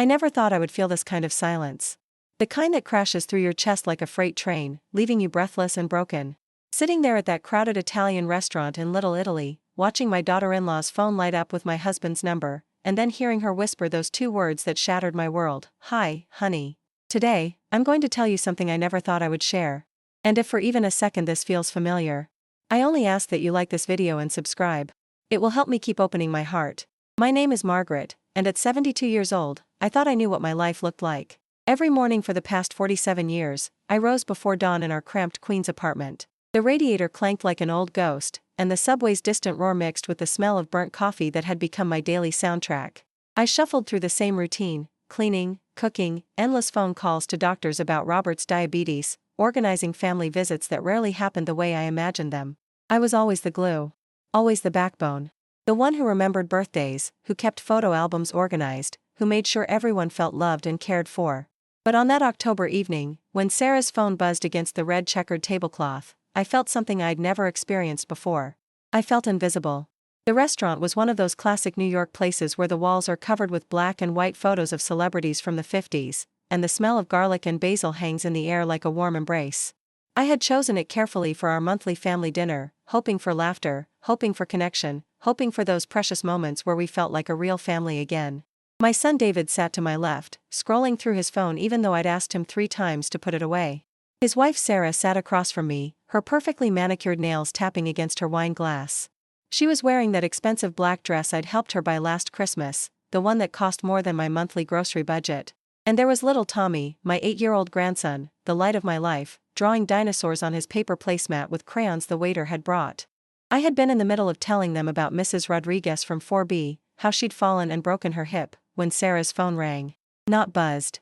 I never thought I would feel this kind of silence. The kind that crashes through your chest like a freight train, leaving you breathless and broken. Sitting there at that crowded Italian restaurant in Little Italy, watching my daughter-in-law's phone light up with my husband's number, and then hearing her whisper those two words that shattered my world, "Hi, honey. Today, I'm going to tell you something I never thought I would share. And if for even a second this feels familiar, I only ask that you like this video and subscribe. It will help me keep opening my heart. My name is Margaret, and at 72 years old, I thought I knew what my life looked like. Every morning for the past 47 years, I rose before dawn in our cramped Queens apartment. The radiator clanked like an old ghost, and the subway's distant roar mixed with the smell of burnt coffee that had become my daily soundtrack. I shuffled through the same routine, cleaning, cooking, endless phone calls to doctors about Robert's diabetes, organizing family visits that rarely happened the way I imagined them. I was always the glue. Always the backbone. The one who remembered birthdays, who kept photo albums organized, who made sure everyone felt loved and cared for. But on that October evening, when Sarah's phone buzzed against the red checkered tablecloth, I felt something I'd never experienced before. I felt invisible. The restaurant was one of those classic New York places where the walls are covered with black and white photos of celebrities from the 50s, and the smell of garlic and basil hangs in the air like a warm embrace. I had chosen it carefully for our monthly family dinner, hoping for laughter, hoping for connection, hoping for those precious moments where we felt like a real family again. My son David sat to my left, scrolling through his phone even though I'd asked him 3 times to put it away. His wife Sarah sat across from me, her perfectly manicured nails tapping against her wine glass. She was wearing that expensive black dress I'd helped her buy last Christmas, the one that cost more than my monthly grocery budget. And there was little Tommy, my 8-year-old grandson, the light of my life, drawing dinosaurs on his paper placemat with crayons the waiter had brought. I had been in the middle of telling them about Mrs. Rodriguez from 4B, how she'd fallen and broken her hip, when Sarah's phone rang. Not buzzed.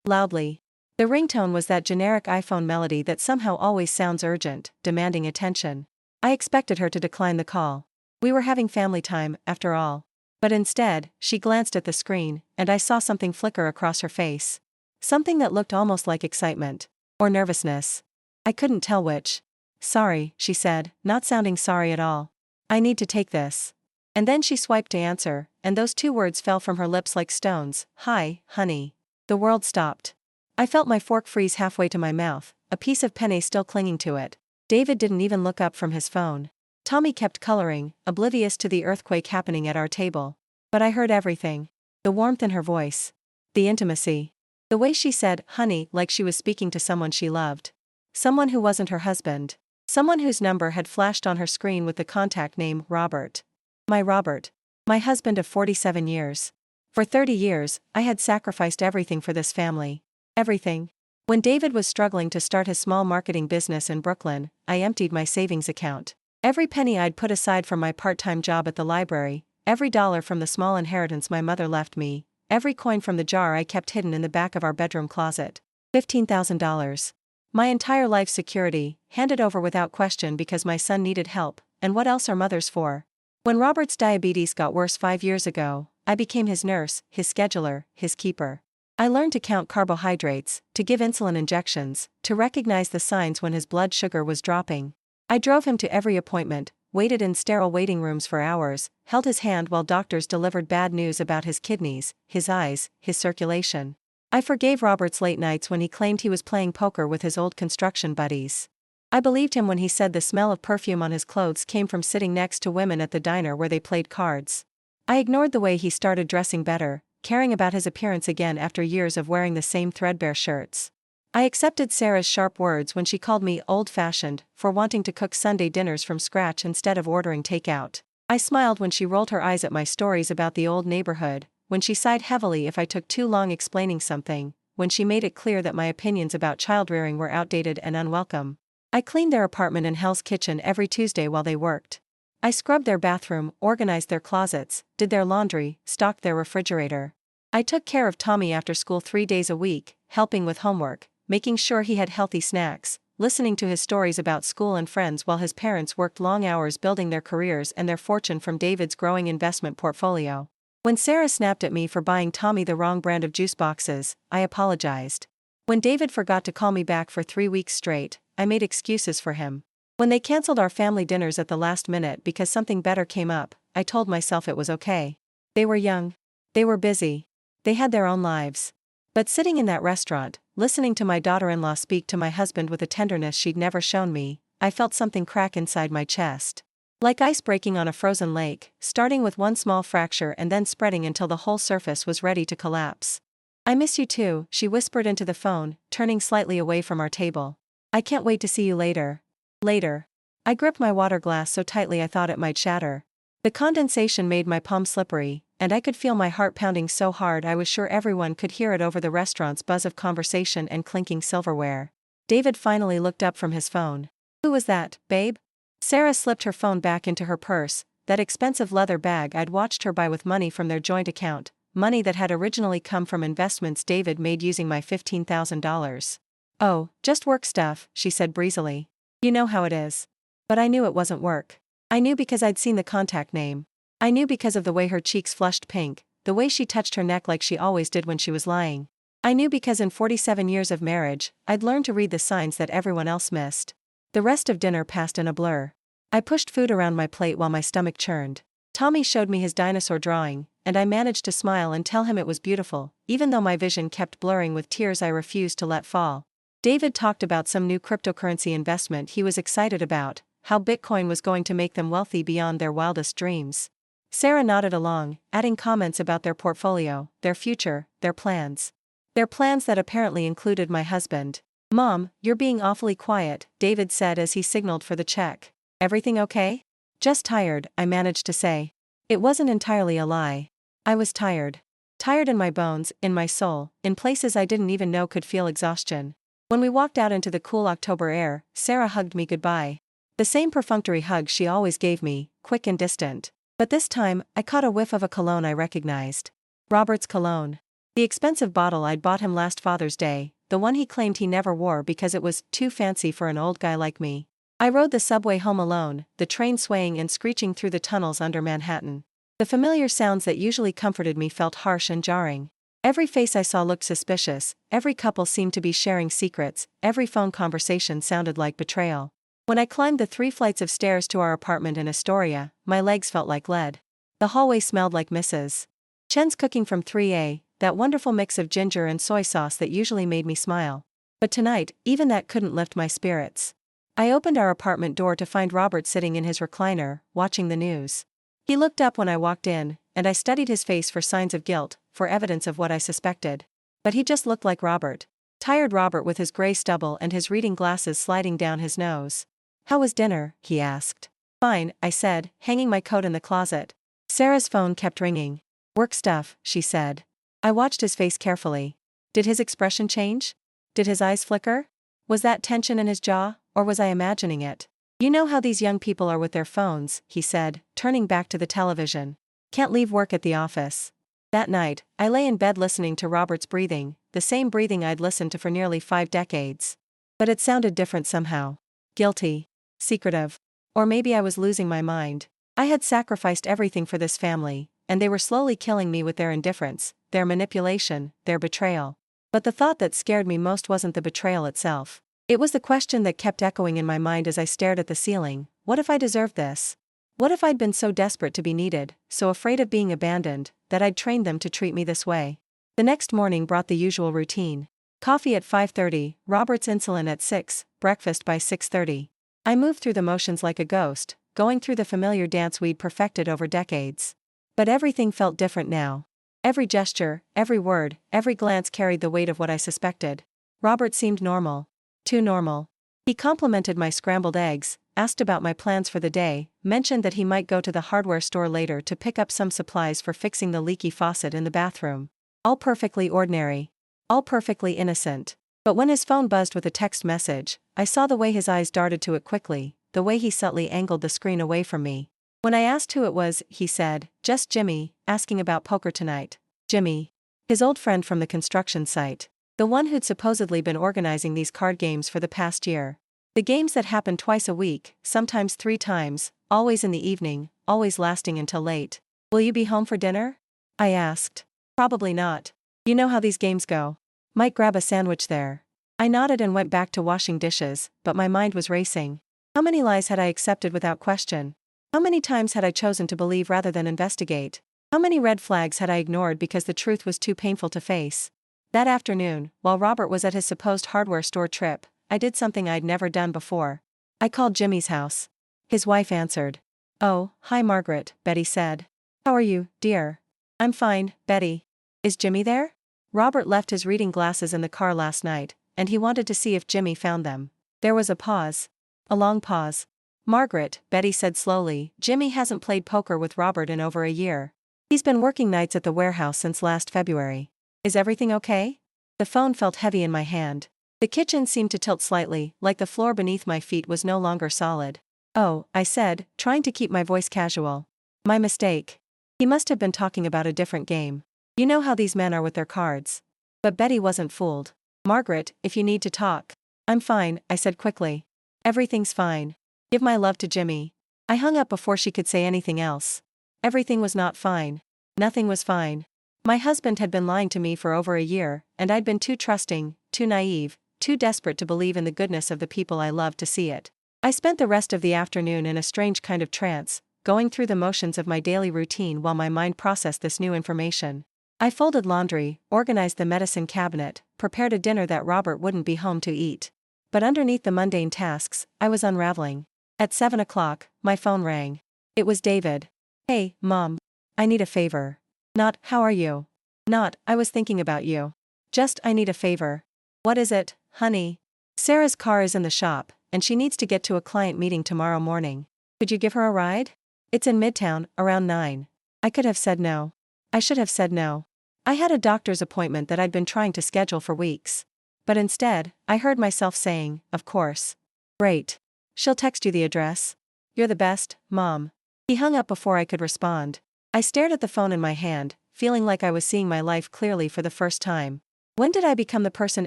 Loudly. The ringtone was that generic iPhone melody that somehow always sounds urgent, demanding attention. I expected her to decline the call. We were having family time, after all. But instead, she glanced at the screen, and I saw something flicker across her face. Something that looked almost like excitement. Or nervousness. I couldn't tell which. "Sorry," she said, not sounding sorry at all. "I need to take this." And then she swiped to answer, and those 2 words fell from her lips like stones. "Hi, honey." The world stopped. I felt my fork freeze halfway to my mouth, a piece of penne still clinging to it. David didn't even look up from his phone. Tommy kept coloring, oblivious to the earthquake happening at our table. But I heard everything. The warmth in her voice. The intimacy. The way she said, "honey," like she was speaking to someone she loved. Someone who wasn't her husband. Someone whose number had flashed on her screen with the contact name, Robert. My Robert. My husband of 47 years. For 30 years, I had sacrificed everything for this family. Everything. When David was struggling to start his small marketing business in Brooklyn, I emptied my savings account. Every penny I'd put aside from my part-time job at the library, every dollar from the small inheritance my mother left me, every coin from the jar I kept hidden in the back of our bedroom closet. $15,000. My entire life's security, handed over without question because my son needed help, and what else are mothers for? When Robert's diabetes got worse 5 years ago, I became his nurse, his scheduler, his keeper. I learned to count carbohydrates, to give insulin injections, to recognize the signs when his blood sugar was dropping. I drove him to every appointment, waited in sterile waiting rooms for hours, held his hand while doctors delivered bad news about his kidneys, his eyes, his circulation. I forgave Robert's late nights when he claimed he was playing poker with his old construction buddies. I believed him when he said the smell of perfume on his clothes came from sitting next to women at the diner where they played cards. I ignored the way he started dressing better, caring about his appearance again after years of wearing the same threadbare shirts. I accepted Sarah's sharp words when she called me old-fashioned for wanting to cook Sunday dinners from scratch instead of ordering takeout. I smiled when she rolled her eyes at my stories about the old neighborhood, when she sighed heavily if I took too long explaining something, when she made it clear that my opinions about child-rearing were outdated and unwelcome. I cleaned their apartment in Hell's Kitchen every Tuesday while they worked. I scrubbed their bathroom, organized their closets, did their laundry, stocked their refrigerator. I took care of Tommy after school 3 days a week, helping with homework, making sure he had healthy snacks, listening to his stories about school and friends while his parents worked long hours building their careers and their fortune from David's growing investment portfolio. When Sarah snapped at me for buying Tommy the wrong brand of juice boxes, I apologized. When David forgot to call me back for 3 weeks straight, I made excuses for him. When they canceled our family dinners at the last minute because something better came up, I told myself it was okay. They were young. They were busy. They had their own lives. But sitting in that restaurant, listening to my daughter-in-law speak to my husband with a tenderness she'd never shown me, I felt something crack inside my chest. Like ice breaking on a frozen lake, starting with one small fracture and then spreading until the whole surface was ready to collapse. "I miss you too," she whispered into the phone, turning slightly away from our table. "I can't wait to see you later." Later. I gripped my water glass so tightly I thought it might shatter. The condensation made my palm slippery, and I could feel my heart pounding so hard I was sure everyone could hear it over the restaurant's buzz of conversation and clinking silverware. David finally looked up from his phone. "Who was that, babe?" Sarah slipped her phone back into her purse, that expensive leather bag I'd watched her buy with money from their joint account, money that had originally come from investments David made using my $15,000. "Oh, just work stuff," she said breezily. "You know how it is." But I knew it wasn't work. I knew because I'd seen the contact name. I knew because of the way her cheeks flushed pink, the way she touched her neck like she always did when she was lying. I knew because in 47 years of marriage, I'd learned to read the signs that everyone else missed. The rest of dinner passed in a blur. I pushed food around my plate while my stomach churned. Tommy showed me his dinosaur drawing, and I managed to smile and tell him it was beautiful, even though my vision kept blurring with tears I refused to let fall. David talked about some new cryptocurrency investment he was excited about, how Bitcoin was going to make them wealthy beyond their wildest dreams. Sarah nodded along, adding comments about their portfolio, their future, their plans. Their plans that apparently included my husband. "Mom, you're being awfully quiet," David said as he signaled for the check. "Everything okay?" "Just tired," I managed to say. It wasn't entirely a lie. I was tired. Tired in my bones, in my soul, in places I didn't even know could feel exhaustion. When we walked out into the cool October air, Sarah hugged me goodbye. The same perfunctory hug she always gave me, quick and distant. But this time, I caught a whiff of a cologne I recognized. Robert's cologne. The expensive bottle I'd bought him last Father's Day, the one he claimed he never wore because it was too fancy for an old guy like me. I rode the subway home alone, the train swaying and screeching through the tunnels under Manhattan. The familiar sounds that usually comforted me felt harsh and jarring. Every face I saw looked suspicious, every couple seemed to be sharing secrets, every phone conversation sounded like betrayal. When I climbed the 3 flights of stairs to our apartment in Astoria, my legs felt like lead. The hallway smelled like Mrs. Chen's cooking from 3A, that wonderful mix of ginger and soy sauce that usually made me smile. But tonight, even that couldn't lift my spirits. I opened our apartment door to find Robert sitting in his recliner, watching the news. He looked up when I walked in, and I studied his face for signs of guilt, for evidence of what I suspected. But he just looked like Robert. Tired Robert with his gray stubble and his reading glasses sliding down his nose. "How was dinner?" he asked. "Fine," I said, hanging my coat in the closet. Sarah's phone kept ringing. "Work stuff," she said. I watched his face carefully. Did his expression change? Did his eyes flicker? Was that tension in his jaw, or was I imagining it? "You know how these young people are with their phones," he said, turning back to the television. "Can't leave work at the office." That night, I lay in bed listening to Robert's breathing, the same breathing I'd listened to for nearly 5 decades. But it sounded different somehow. Guilty. Secretive. Or maybe I was losing my mind. I had sacrificed everything for this family, and they were slowly killing me with their indifference, their manipulation, their betrayal. But the thought that scared me most wasn't the betrayal itself. It was the question that kept echoing in my mind as I stared at the ceiling: what if I deserved this? What if I'd been so desperate to be needed, so afraid of being abandoned, that I'd trained them to treat me this way? The next morning brought the usual routine. Coffee at 5:30, Robert's insulin at 6, breakfast by 6:30. I moved through the motions like a ghost, going through the familiar dance we'd perfected over decades. But everything felt different now. Every gesture, every word, every glance carried the weight of what I suspected. Robert seemed normal. Too normal. He complimented my scrambled eggs, asked about my plans for the day, mentioned that he might go to the hardware store later to pick up some supplies for fixing the leaky faucet in the bathroom. All perfectly ordinary. All perfectly innocent. But when his phone buzzed with a text message, I saw the way his eyes darted to it quickly, the way he subtly angled the screen away from me. When I asked who it was, he said, "Just Jimmy, asking about poker tonight." Jimmy. His old friend from the construction site. The one who'd supposedly been organizing these card games for the past year. The games that happened twice a week, sometimes 3 times, always in the evening, always lasting until late. "Will you be home for dinner?" I asked. "Probably not. You know how these games go. Might grab a sandwich there." I nodded and went back to washing dishes, but my mind was racing. How many lies had I accepted without question? How many times had I chosen to believe rather than investigate? How many red flags had I ignored because the truth was too painful to face? That afternoon, while Robert was at his supposed hardware store trip, I did something I'd never done before. I called Jimmy's house. His wife answered. "Oh, hi Margaret," Betty said. "How are you, dear?" "I'm fine, Betty. Is Jimmy there?" Robert left his reading glasses in the car last night, and he wanted to see if Jimmy found them. There was a pause. A long pause. "Margaret," Betty said slowly, "Jimmy hasn't played poker with Robert in over a year. He's been working nights at the warehouse since last February. Is everything okay?" The phone felt heavy in my hand. The kitchen seemed to tilt slightly, like the floor beneath my feet was no longer solid. "Oh," I said, trying to keep my voice casual. "My mistake." He must have been talking about a different game. You know how these men are with their cards. But Betty wasn't fooled. "Margaret, if you need to talk." "I'm fine," I said quickly. "Everything's fine. Give my love to Jimmy." I hung up before she could say anything else. Everything was not fine. Nothing was fine. My husband had been lying to me for over a year, and I'd been too trusting, too naive, too desperate to believe in the goodness of the people I loved to see it. I spent the rest of the afternoon in a strange kind of trance, going through the motions of my daily routine while my mind processed this new information. I folded laundry, organized the medicine cabinet, prepared a dinner that Robert wouldn't be home to eat. But underneath the mundane tasks, I was unraveling. At 7 o'clock, my phone rang. It was David. "Hey, Mom. I need a favor." Not, "How are you?" Not, "I was thinking about you." Just, "I need a favor." "What is it, honey?" "Sarah's car is in the shop, and she needs to get to a client meeting tomorrow morning. Could you give her a ride? It's in Midtown, around 9. I could have said no. I should have said no. I had a doctor's appointment that I'd been trying to schedule for weeks. But instead, I heard myself saying, "Of course." "Great. She'll text you the address." "You're the best, Mom." He hung up before I could respond. I stared at the phone in my hand, feeling like I was seeing my life clearly for the first time. When did I become the person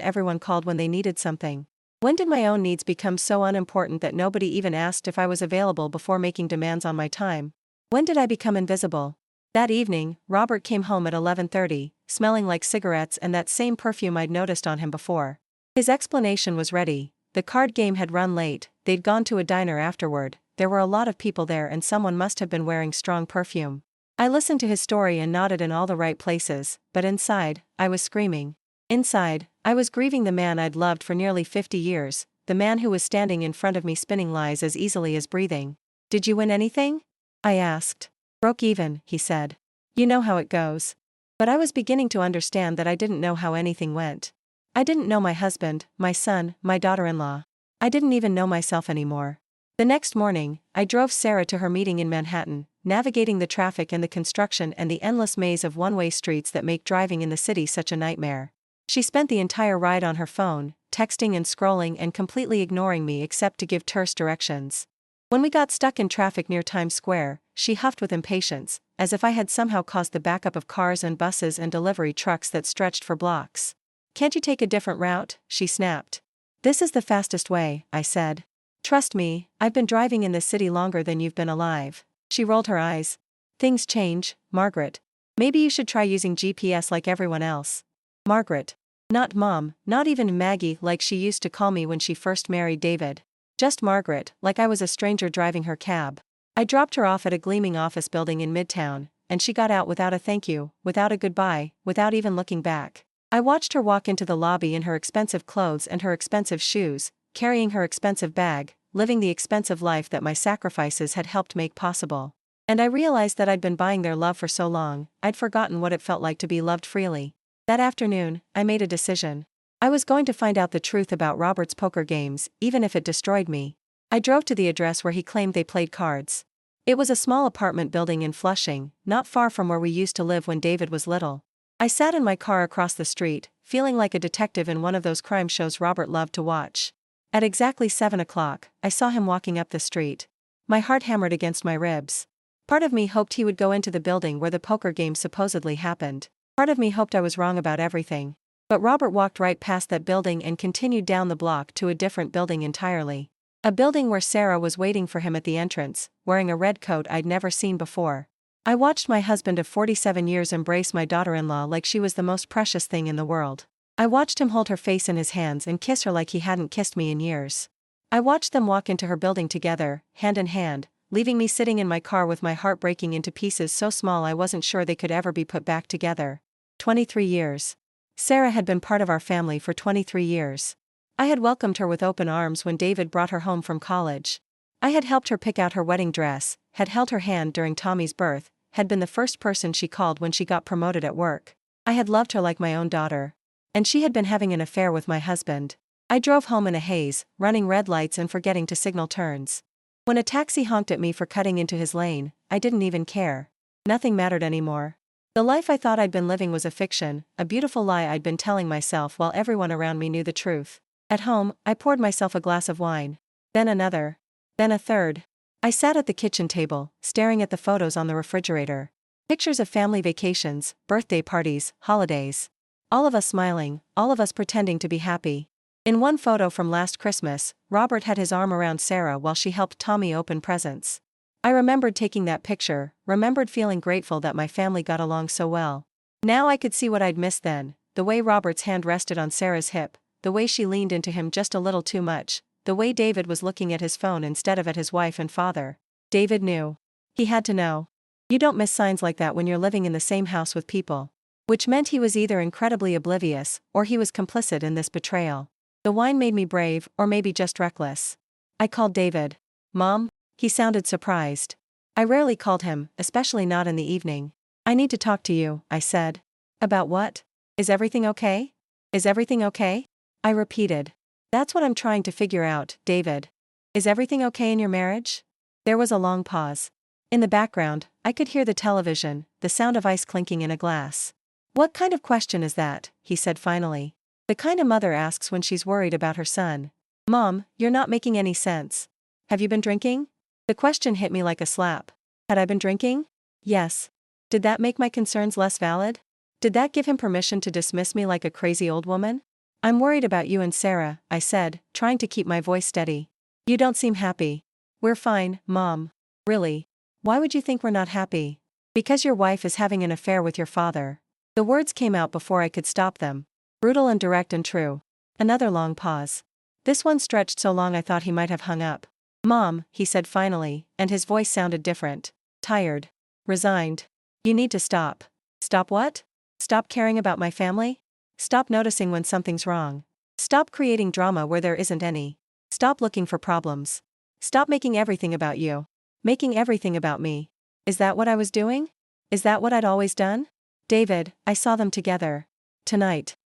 everyone called when they needed something? When did my own needs become so unimportant that nobody even asked if I was available before making demands on my time? When did I become invisible? That evening, Robert came home at 11:30, smelling like cigarettes and that same perfume I'd noticed on him before. His explanation was ready. The card game had run late, they'd gone to a diner afterward, there were a lot of people there and someone must have been wearing strong perfume. I listened to his story and nodded in all the right places, but inside, I was screaming. Inside, I was grieving the man I'd loved for nearly 50 years, the man who was standing in front of me spinning lies as easily as breathing. "Did you win anything?" I asked. "Broke even," he said. "You know how it goes." But I was beginning to understand that I didn't know how anything went. I didn't know my husband, my son, my daughter-in-law. I didn't even know myself anymore. The next morning, I drove Sarah to her meeting in Manhattan, navigating the traffic and the construction and the endless maze of one-way streets that make driving in the city such a nightmare. She spent the entire ride on her phone, texting and scrolling and completely ignoring me except to give terse directions. When we got stuck in traffic near Times Square, she huffed with impatience, as if I had somehow caused the backup of cars and buses and delivery trucks that stretched for blocks. "Can't you take a different route?" she snapped. "This is the fastest way," I said. "Trust me, I've been driving in this city longer than you've been alive." She rolled her eyes. "Things change, Margaret. Maybe you should try using GPS like everyone else." Margaret. Not Mom, not even Maggie like she used to call me when she first married David. Just Margaret, like I was a stranger driving her cab. I dropped her off at a gleaming office building in Midtown, and she got out without a thank you, without a goodbye, without even looking back. I watched her walk into the lobby in her expensive clothes and her expensive shoes, carrying her expensive bag, living the expensive life that my sacrifices had helped make possible. And I realized that I'd been buying their love for so long, I'd forgotten what it felt like to be loved freely. That afternoon, I made a decision. I was going to find out the truth about Robert's poker games, even if it destroyed me. I drove to the address where he claimed they played cards. It was a small apartment building in Flushing, not far from where we used to live when David was little. I sat in my car across the street, feeling like a detective in one of those crime shows Robert loved to watch. At exactly 7 o'clock, I saw him walking up the street. My heart hammered against my ribs. Part of me hoped he would go into the building where the poker game supposedly happened. Part of me hoped I was wrong about everything. But Robert walked right past that building and continued down the block to a different building entirely. A building where Sarah was waiting for him at the entrance, wearing a red coat I'd never seen before. I watched my husband of 47 years embrace my daughter-in-law like she was the most precious thing in the world. I watched him hold her face in his hands and kiss her like he hadn't kissed me in years. I watched them walk into her building together, hand in hand, leaving me sitting in my car with my heart breaking into pieces so small I wasn't sure they could ever be put back together. 23 years. Sarah had been part of our family for 23 years. I had welcomed her with open arms when David brought her home from college. I had helped her pick out her wedding dress, had held her hand during Tommy's birth, had been the first person she called when she got promoted at work. I had loved her like my own daughter. And she had been having an affair with my husband. I drove home in a haze, running red lights and forgetting to signal turns. When a taxi honked at me for cutting into his lane, I didn't even care. Nothing mattered anymore. The life I thought I'd been living was a fiction, a beautiful lie I'd been telling myself while everyone around me knew the truth. At home, I poured myself a glass of wine. Then another. Then a third. I sat at the kitchen table, staring at the photos on the refrigerator. Pictures of family vacations, birthday parties, holidays. All of us smiling, all of us pretending to be happy. In one photo from last Christmas, Robert had his arm around Sarah while she helped Tommy open presents. I remembered taking that picture, remembered feeling grateful that my family got along so well. Now I could see what I'd missed then, the way Robert's hand rested on Sarah's hip, the way she leaned into him just a little too much, the way David was looking at his phone instead of at his wife and father. David knew. He had to know. You don't miss signs like that when you're living in the same house with people. Which meant he was either incredibly oblivious, or he was complicit in this betrayal. The wine made me brave, or maybe just reckless. I called David. Mom? He sounded surprised. I rarely called him, especially not in the evening. I need to talk to you, I said. About what? Is everything okay? Is everything okay? I repeated. That's what I'm trying to figure out, David. Is everything okay in your marriage? There was a long pause. In the background, I could hear the television, the sound of ice clinking in a glass. What kind of question is that? He said finally. The kind a mother asks when she's worried about her son. Mom, you're not making any sense. Have you been drinking? The question hit me like a slap. Had I been drinking? Yes. Did that make my concerns less valid? Did that give him permission to dismiss me like a crazy old woman? I'm worried about you and Sarah, I said, trying to keep my voice steady. You don't seem happy. We're fine, Mom. Really? Why would you think we're not happy? Because your wife is having an affair with your father. The words came out before I could stop them. Brutal and direct and true. Another long pause. This one stretched so long I thought he might have hung up. Mom, he said finally, and his voice sounded different. Tired. Resigned. You need to stop. Stop what? Stop caring about my family? Stop noticing when something's wrong. Stop creating drama where there isn't any. Stop looking for problems. Stop making everything about you. Making everything about me. Is that what I was doing? Is that what I'd always done? David, I saw them together. Tonight.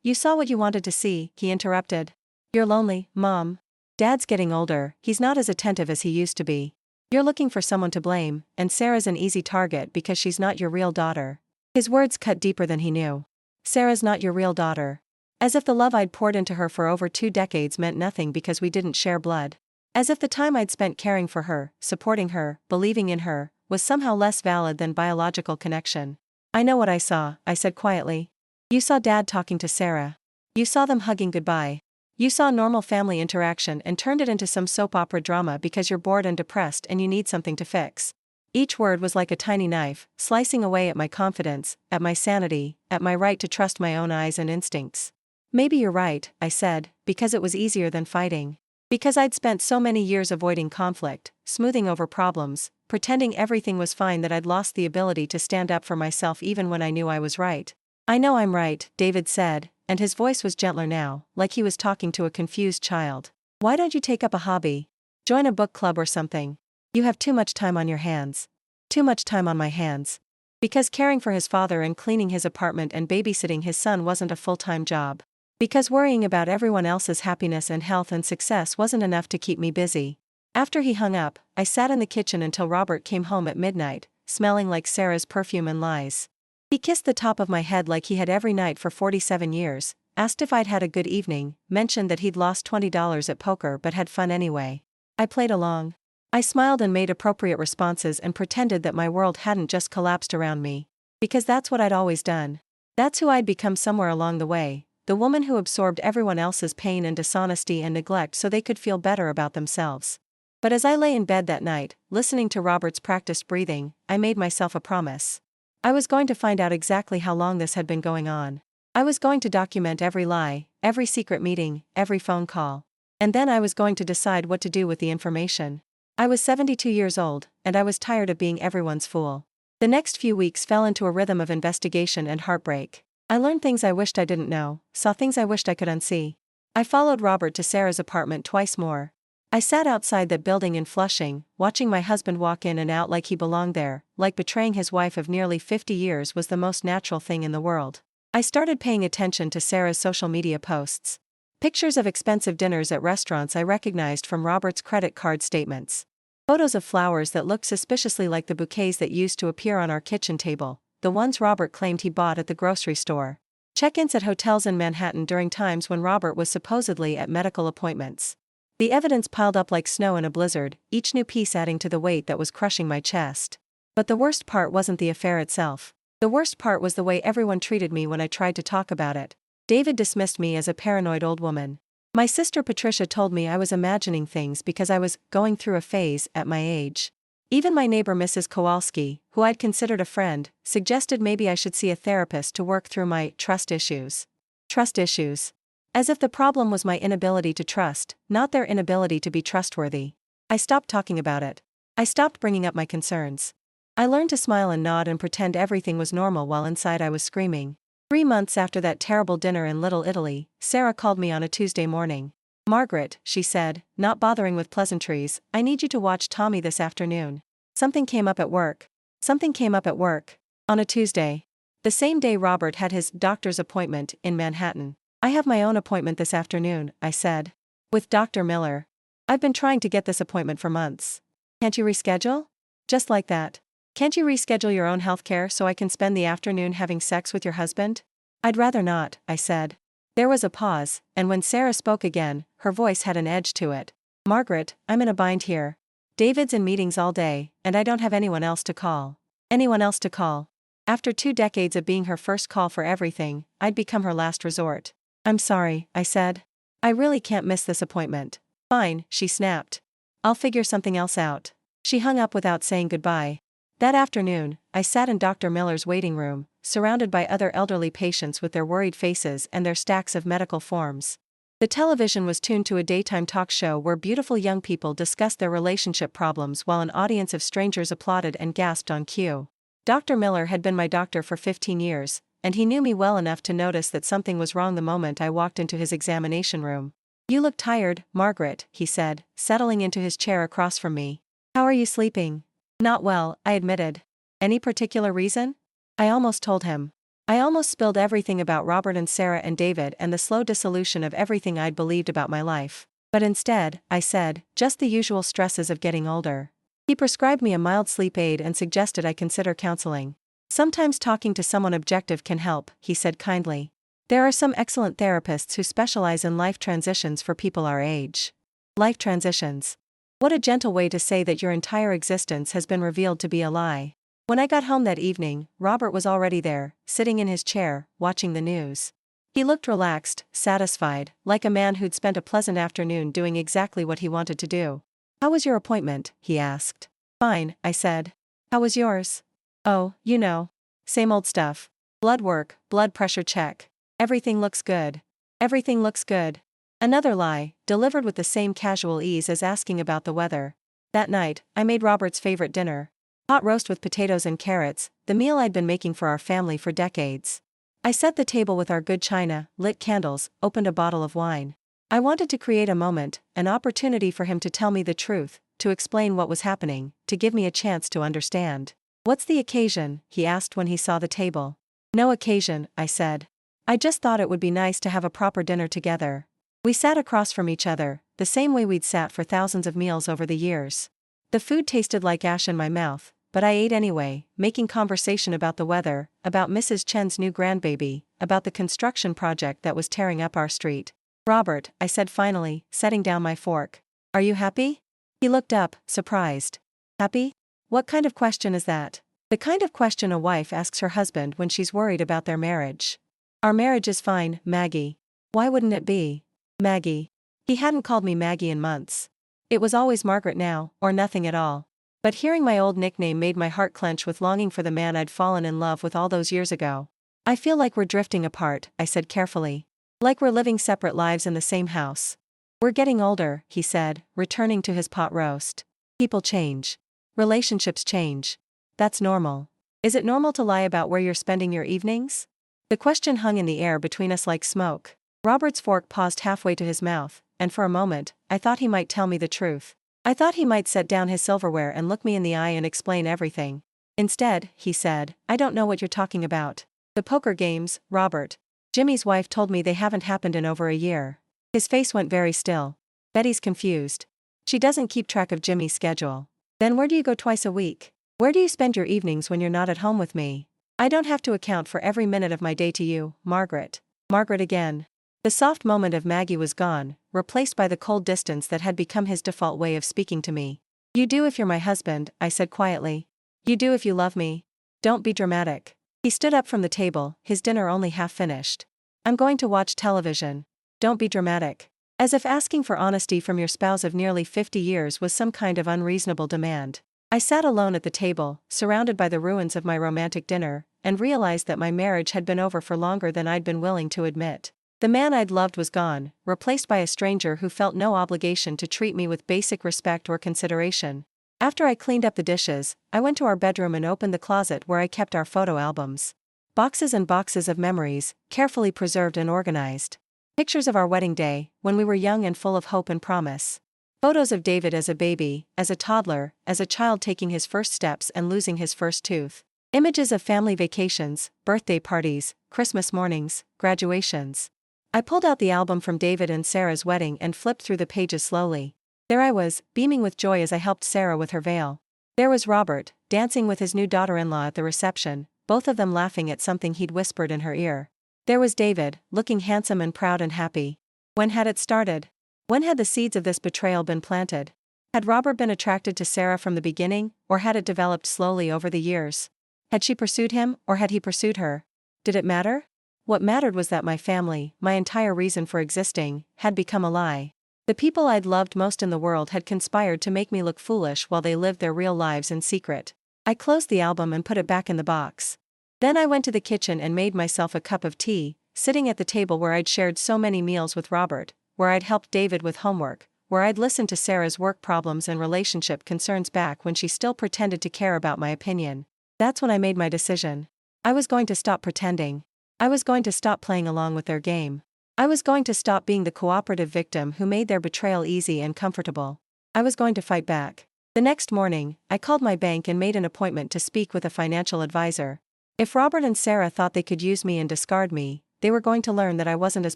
You saw what you wanted to see, he interrupted. You're lonely, Mom. Dad's getting older, he's not as attentive as he used to be. You're looking for someone to blame, and Sarah's an easy target because she's not your real daughter. His words cut deeper than he knew. Sarah's not your real daughter. As if the love I'd poured into her for over 2 decades meant nothing because we didn't share blood. As if the time I'd spent caring for her, supporting her, believing in her, was somehow less valid than biological connection. I know what I saw, I said quietly. You saw Dad talking to Sarah. You saw them hugging goodbye. You saw normal family interaction and turned it into some soap opera drama because you're bored and depressed and you need something to fix. Each word was like a tiny knife, slicing away at my confidence, at my sanity, at my right to trust my own eyes and instincts. Maybe you're right, I said, because it was easier than fighting. Because I'd spent so many years avoiding conflict, smoothing over problems, pretending everything was fine that I'd lost the ability to stand up for myself even when I knew I was right. I know I'm right, David said, and his voice was gentler now, like he was talking to a confused child. Why don't you take up a hobby? Join a book club or something. You have too much time on your hands. Too much time on my hands. Because caring for his father and cleaning his apartment and babysitting his son wasn't a full-time job. Because worrying about everyone else's happiness and health and success wasn't enough to keep me busy. After he hung up, I sat in the kitchen until Robert came home at midnight, smelling like Sarah's perfume and lies. He kissed the top of my head like he had every night for 47 years, asked if I'd had a good evening, mentioned that he'd lost $20 at poker but had fun anyway. I played along. I smiled and made appropriate responses and pretended that my world hadn't just collapsed around me. Because that's what I'd always done. That's who I'd become somewhere along the way, the woman who absorbed everyone else's pain and dishonesty and neglect so they could feel better about themselves. But as I lay in bed that night, listening to Robert's practiced breathing, I made myself a promise. I was going to find out exactly how long this had been going on. I was going to document every lie, every secret meeting, every phone call. And then I was going to decide what to do with the information. I was 72 years old, and I was tired of being everyone's fool. The next few weeks fell into a rhythm of investigation and heartbreak. I learned things I wished I didn't know, saw things I wished I could unsee. I followed Robert to Sarah's apartment twice more. I sat outside that building in Flushing, watching my husband walk in and out like he belonged there, like betraying his wife of nearly 50 years was the most natural thing in the world. I started paying attention to Sarah's social media posts. Pictures of expensive dinners at restaurants I recognized from Robert's credit card statements. Photos of flowers that looked suspiciously like the bouquets that used to appear on our kitchen table, the ones Robert claimed he bought at the grocery store. Check-ins at hotels in Manhattan during times when Robert was supposedly at medical appointments. The evidence piled up like snow in a blizzard, each new piece adding to the weight that was crushing my chest. But the worst part wasn't the affair itself. The worst part was the way everyone treated me when I tried to talk about it. David dismissed me as a paranoid old woman. My sister Patricia told me I was imagining things because I was going through a phase at my age. Even my neighbor Mrs. Kowalski, who I'd considered a friend, suggested maybe I should see a therapist to work through my trust issues. Trust issues. As if the problem was my inability to trust, not their inability to be trustworthy. I stopped talking about it. I stopped bringing up my concerns. I learned to smile and nod and pretend everything was normal while inside I was screaming. 3 months after that terrible dinner in Little Italy, Sarah called me on a Tuesday morning. "Margaret," she said, not bothering with pleasantries, "I need you to watch Tommy this afternoon. Something came up at work." Something came up at work. On a Tuesday. The same day Robert had his doctor's appointment in Manhattan. "I have my own appointment this afternoon," I said. "With Dr. Miller. I've been trying to get this appointment for months. Can't you reschedule?" Just like that. "Can't you reschedule your own healthcare so I can spend the afternoon having sex with your husband?" "I'd rather not," I said. There was a pause, and when Sarah spoke again, her voice had an edge to it. "Margaret, I'm in a bind here. David's in meetings all day, and I don't have anyone else to call." Anyone else to call. After 2 decades of being her first call for everything, I'd become her last resort. "I'm sorry," I said. "I really can't miss this appointment." "Fine," she snapped. "I'll figure something else out." She hung up without saying goodbye. That afternoon, I sat in Dr. Miller's waiting room, surrounded by other elderly patients with their worried faces and their stacks of medical forms. The television was tuned to a daytime talk show where beautiful young people discussed their relationship problems while an audience of strangers applauded and gasped on cue. Dr. Miller had been my doctor for 15 years, and he knew me well enough to notice that something was wrong the moment I walked into his examination room. "You look tired, Margaret," he said, settling into his chair across from me. "How are you sleeping?" "Not well," I admitted. "Any particular reason?" I almost told him. I almost spilled everything about Robert and Sarah and David and the slow dissolution of everything I'd believed about my life. But instead, I said, just the usual stresses of getting older. He prescribed me a mild sleep aid and suggested I consider counseling. "Sometimes talking to someone objective can help," he said kindly. "There are some excellent therapists who specialize in life transitions for people our age." Life transitions. What a gentle way to say that your entire existence has been revealed to be a lie. When I got home that evening, Robert was already there, sitting in his chair, watching the news. He looked relaxed, satisfied, like a man who'd spent a pleasant afternoon doing exactly what he wanted to do. "How was your appointment?" he asked. "Fine," I said. "How was yours?" "Oh, you know. Same old stuff. Blood work, blood pressure check. Everything looks good." "Everything looks good." Another lie, delivered with the same casual ease as asking about the weather. That night, I made Robert's favorite dinner. Hot roast with potatoes and carrots, the meal I'd been making for our family for decades. I set the table with our good china, lit candles, opened a bottle of wine. I wanted to create a moment, an opportunity for him to tell me the truth, to explain what was happening, to give me a chance to understand. "What's the occasion?" he asked when he saw the table. "No occasion," I said. "I just thought it would be nice to have a proper dinner together." We sat across from each other, the same way we'd sat for thousands of meals over the years. The food tasted like ash in my mouth, but I ate anyway, making conversation about the weather, about Mrs. Chen's new grandbaby, about the construction project that was tearing up our street. "Robert," I said finally, setting down my fork. "Are you happy?" He looked up, surprised. "Happy? What kind of question is that?" "The kind of question a wife asks her husband when she's worried about their marriage." "Our marriage is fine, Maggie." "Why wouldn't it be?" "Maggie." He hadn't called me Maggie in months. It was always Margaret now, or nothing at all. But hearing my old nickname made my heart clench with longing for the man I'd fallen in love with all those years ago. "I feel like we're drifting apart," I said carefully. "Like we're living separate lives in the same house." "We're getting older," he said, returning to his pot roast. People change. Relationships change. That's normal. Is it normal to lie about where you're spending your evenings? The question hung in the air between us like smoke. Robert's fork paused halfway to his mouth, and for a moment, I thought he might tell me the truth. I thought he might set down his silverware and look me in the eye and explain everything. Instead, he said, "I don't know what you're talking about. The poker games, Robert. Jimmy's wife told me they haven't happened in over a year." His face went very still. "Betty's confused. She doesn't keep track of Jimmy's schedule." "Then where do you go twice a week? Where do you spend your evenings when you're not at home with me? I don't have to account for every minute of my day to you, Margaret." Margaret again. The soft moment of Maggie was gone, replaced by the cold distance that had become his default way of speaking to me. "You do if you're my husband," I said quietly. "You do if you love me. Don't be dramatic." He stood up from the table, his dinner only half finished. "I'm going to watch television. Don't be dramatic." As if asking for honesty from your spouse of nearly 50 years was some kind of unreasonable demand. I sat alone at the table, surrounded by the ruins of my romantic dinner, and realized that my marriage had been over for longer than I'd been willing to admit. The man I'd loved was gone, replaced by a stranger who felt no obligation to treat me with basic respect or consideration. After I cleaned up the dishes, I went to our bedroom and opened the closet where I kept our photo albums. Boxes and boxes of memories, carefully preserved and organized. Pictures of our wedding day, when we were young and full of hope and promise. Photos of David as a baby, as a toddler, as a child taking his first steps and losing his first tooth. Images of family vacations, birthday parties, Christmas mornings, graduations. I pulled out the album from David and Sarah's wedding and flipped through the pages slowly. There I was, beaming with joy as I helped Sarah with her veil. There was Robert, dancing with his new daughter-in-law at the reception, both of them laughing at something he'd whispered in her ear. There was David, looking handsome and proud and happy. When had it started? When had the seeds of this betrayal been planted? Had Robert been attracted to Sarah from the beginning, or had it developed slowly over the years? Had she pursued him, or had he pursued her? Did it matter? What mattered was that my family, my entire reason for existing, had become a lie. The people I'd loved most in the world had conspired to make me look foolish while they lived their real lives in secret. I closed the album and put it back in the box. Then I went to the kitchen and made myself a cup of tea, sitting at the table where I'd shared so many meals with Robert, where I'd helped David with homework, where I'd listened to Sarah's work problems and relationship concerns back when she still pretended to care about my opinion. That's when I made my decision. I was going to stop pretending. I was going to stop playing along with their game. I was going to stop being the cooperative victim who made their betrayal easy and comfortable. I was going to fight back. The next morning, I called my bank and made an appointment to speak with a financial advisor. If Robert and Sarah thought they could use me and discard me, they were going to learn that I wasn't as